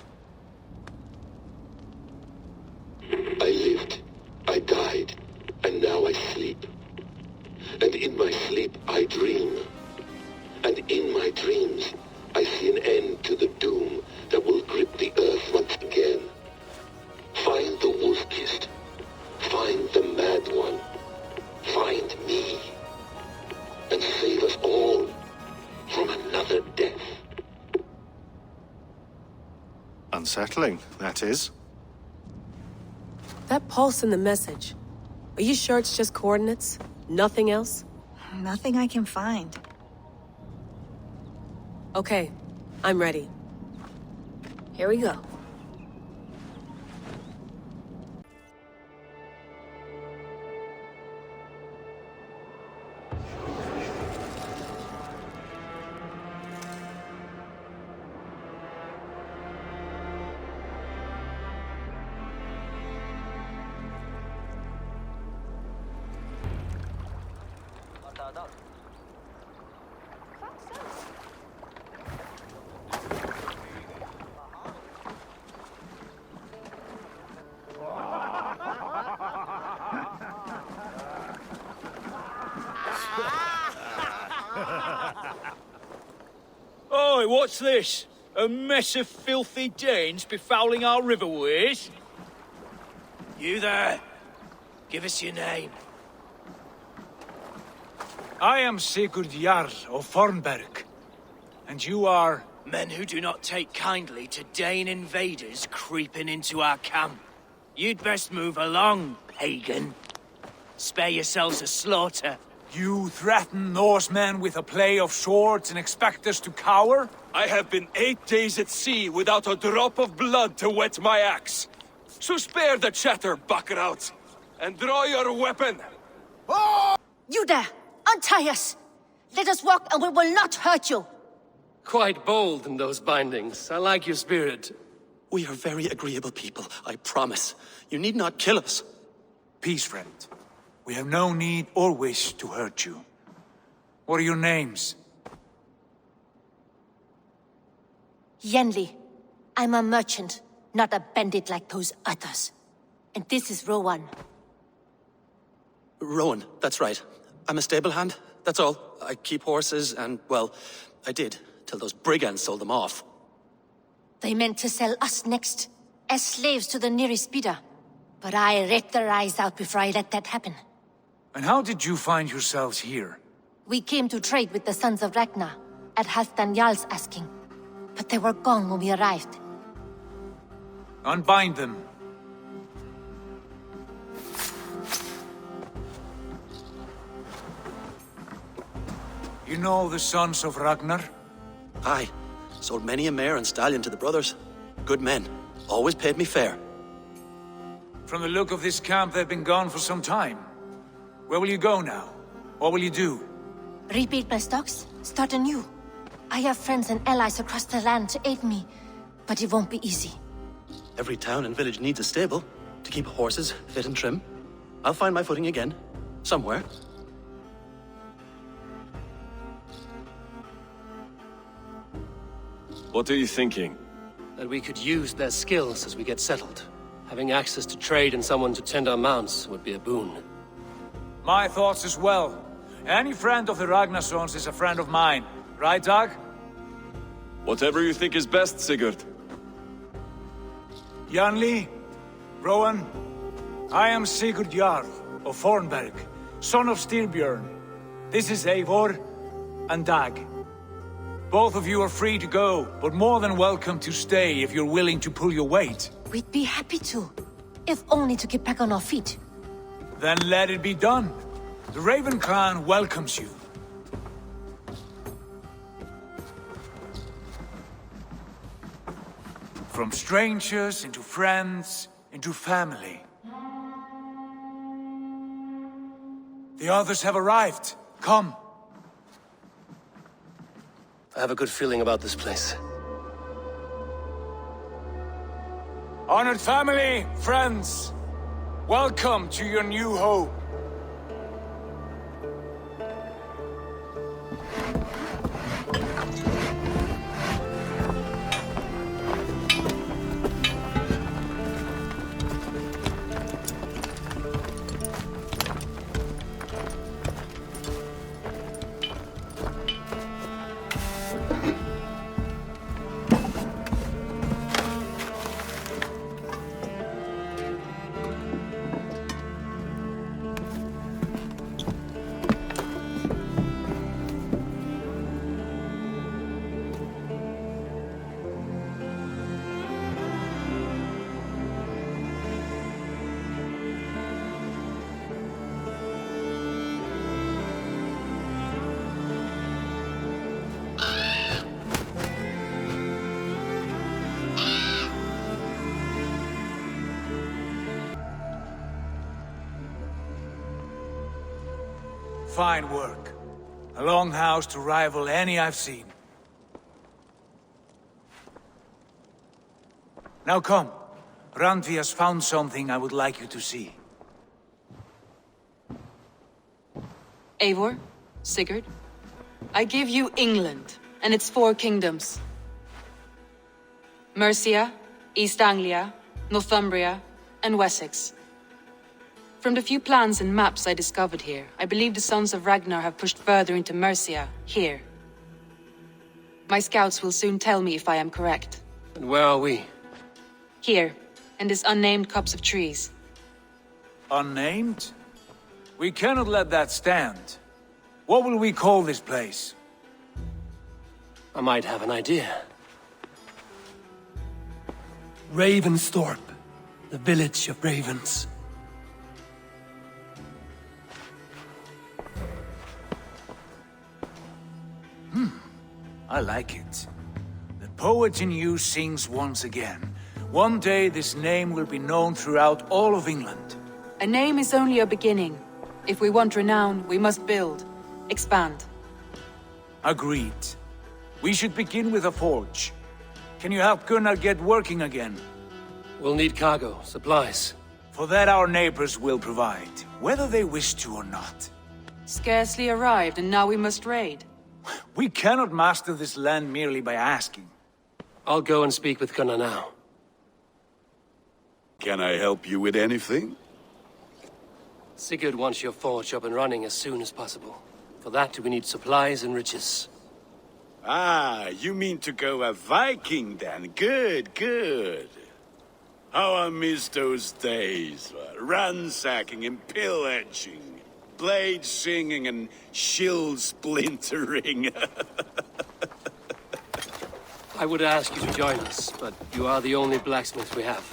I lived, I died, and now I sleep. And in my sleep I dream. And in my dreams I see an end to the doom that will grip the earth once again. Find the wolf-kissed. Find the mad one. Find me. And save us all from another death. Unsettling, that is. That pulse in the message. Are you sure it's just coordinates? Nothing else? Nothing I can find. Okay, I'm ready. Here we go. Oi, what's this? A mess of filthy Danes befouling our riverways? You there? Give us your name. I am Sigurd Jarl of Fornberg. And you are... Men who do not take kindly to Dane invaders creeping into our camp. You'd best move along, pagan. Spare yourselves a slaughter. You threaten Norsemen with a play of swords and expect us to cower? I have been 8 days at sea without a drop of blood to wet my axe. So spare the chatter, Buckerout, and draw your weapon. You there! Untie us! Let us walk and we will not hurt you! Quite bold in those bindings. I like your spirit. We are very agreeable people, I promise. You need not kill us. Peace, friend. We have no need or wish to hurt you. What are your names? Yenli. I'm a merchant, not a bandit like those others. And this is Rowan. Rowan, that's right. I'm a stable hand, that's all. I keep horses and, well, I did, till those brigands sold them off. They meant to sell us next, as slaves to the nearest bidder. But I ripped their eyes out before I let that happen. And how did you find yourselves here? We came to trade with the Sons of Ragnar, at Halfdan Jarl's asking. But they were gone when we arrived. Unbind them. You know the Sons of Ragnar? Aye. Sold many a mare and stallion to the brothers. Good men. Always paid me fair. From the look of this camp, they've been gone for some time. Where will you go now? What will you do? Rebuild my stocks, start anew. I have friends and allies across the land to aid me, but it won't be easy. Every town and village needs a stable to keep horses fit and trim. I'll find my footing again. Somewhere. What are you thinking? That we could use their skills as we get settled. Having access to trade and someone to tend our mounts would be a boon. My thoughts as well. Any friend of the Ragnarsons is a friend of mine. Right, Dag? Whatever you think is best, Sigurd. Janli, Rowan, I am Sigurd Jarl of Fornberg, son of Styrbjörn. This is Eivor and Dag. Both of you are free to go, but more than welcome to stay if you're willing to pull your weight. We'd be happy to, if only to get back on our feet. Then let it be done. The Raven clan welcomes you. From strangers into friends, into family. The others have arrived. Come. I have a good feeling about this place. Honored family, friends, welcome to your new home. Fine work. A longhouse to rival any I've seen. Now come. Randvi has found something I would like you to see. Eivor, Sigurd, I give you England and its 4 kingdoms. Mercia, East Anglia, Northumbria, and Wessex. From the few plans and maps I discovered here, I believe the Sons of Ragnar have pushed further into Mercia, here. My scouts will soon tell me if I am correct. And where are we? Here, in this unnamed copse of trees. Unnamed? We cannot let that stand. What will we call this place? I might have an idea. Ravensthorpe, the village of ravens. I like it. The poet in you sings once again. One day this name will be known throughout all of England. A name is only a beginning. If we want renown, we must build, expand. Agreed. We should begin with a forge. Can you help Gunnar get working again? We'll need cargo, supplies. For that our neighbors will provide, whether they wish to or not. Scarcely arrived, and now we must raid. We cannot master this land merely by asking. I'll go and speak with Gunnar now. Can I help you with anything? Sigurd wants your forge up and running as soon as possible. For that, we need supplies and riches. Ah, you mean to go a Viking then? Good, good. How I miss those days. Ransacking and pillaging. Blade singing and shield splintering. I would ask you to join us, but you are the only blacksmith we have.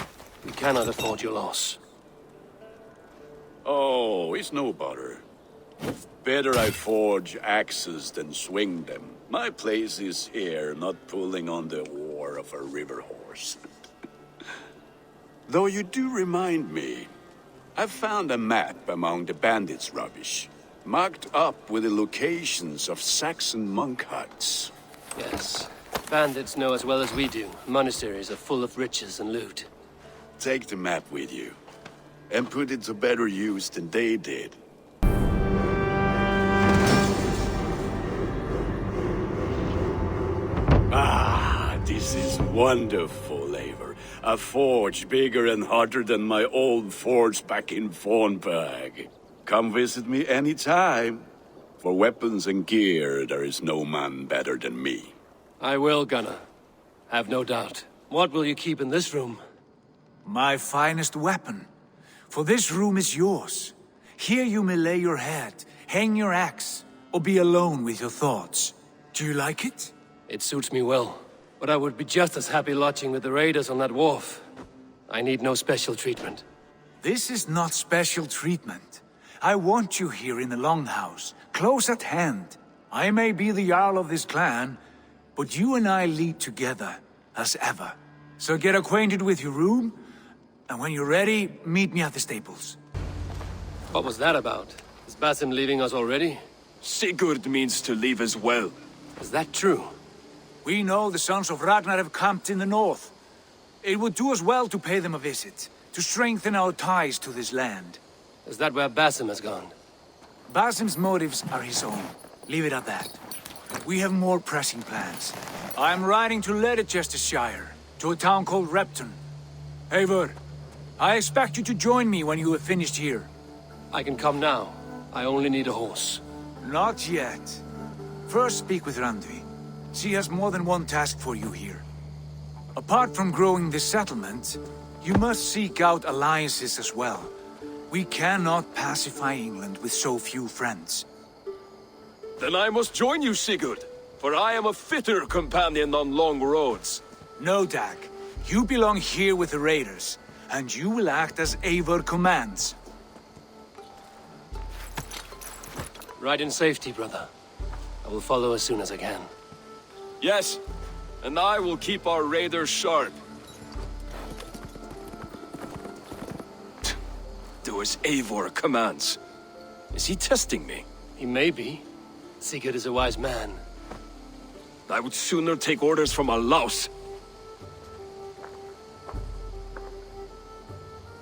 We cannot afford your loss. Oh, it's no bother. Better I forge axes than swing them. My place is here, not pulling on the oar of a river horse. Though you do remind me, I've found a map among the bandits' rubbish, marked up with the locations of Saxon monk huts. Yes, bandits know as well as we do. Monasteries are full of riches and loot. Take the map with you, and put it to better use than they did. Ah, this is wonderful, Eivor. A forge bigger and hotter than my old forge back in Fornburg. Come visit me anytime. For weapons and gear, there is no man better than me. I will, Gunnar. Have no doubt. What will you keep in this room? My finest weapon. For this room is yours. Here you may lay your head, hang your axe, or be alone with your thoughts. Do you like it? It suits me well. But I would be just as happy lodging with the raiders on that wharf. I need no special treatment. This is not special treatment. I want you here in the Longhouse, close at hand. I may be the Jarl of this clan, but you and I lead together, as ever. So get acquainted with your room, and when you're ready, meet me at the stables. What was that about? Is Basim leaving us already? Sigurd means to leave as well. Is that true? We know the sons of Ragnar have camped in the north. It would do us well to pay them a visit, to strengthen our ties to this land. Is that where Basim has gone? Basim's motives are his own. Leave it at that. We have more pressing plans. I'm riding to Leicestershire, to a town called Repton. Eivor, I expect you to join me when you have finished here. I can come now. I only need a horse. Not yet. First speak with Randvi. She has more than one task for you here. Apart from growing this settlement, you must seek out alliances as well. We cannot pacify England with so few friends. Then I must join you, Sigurd, for I am a fitter companion on long roads. No, Dag. You belong here with the raiders, and you will act as Eivor commands. Ride in safety, brother. I will follow as soon as I can. Yes, and I will keep our raiders sharp. Do as Eivor commands. Is he testing me? He may be. Sigurd is a wise man. I would sooner take orders from a louse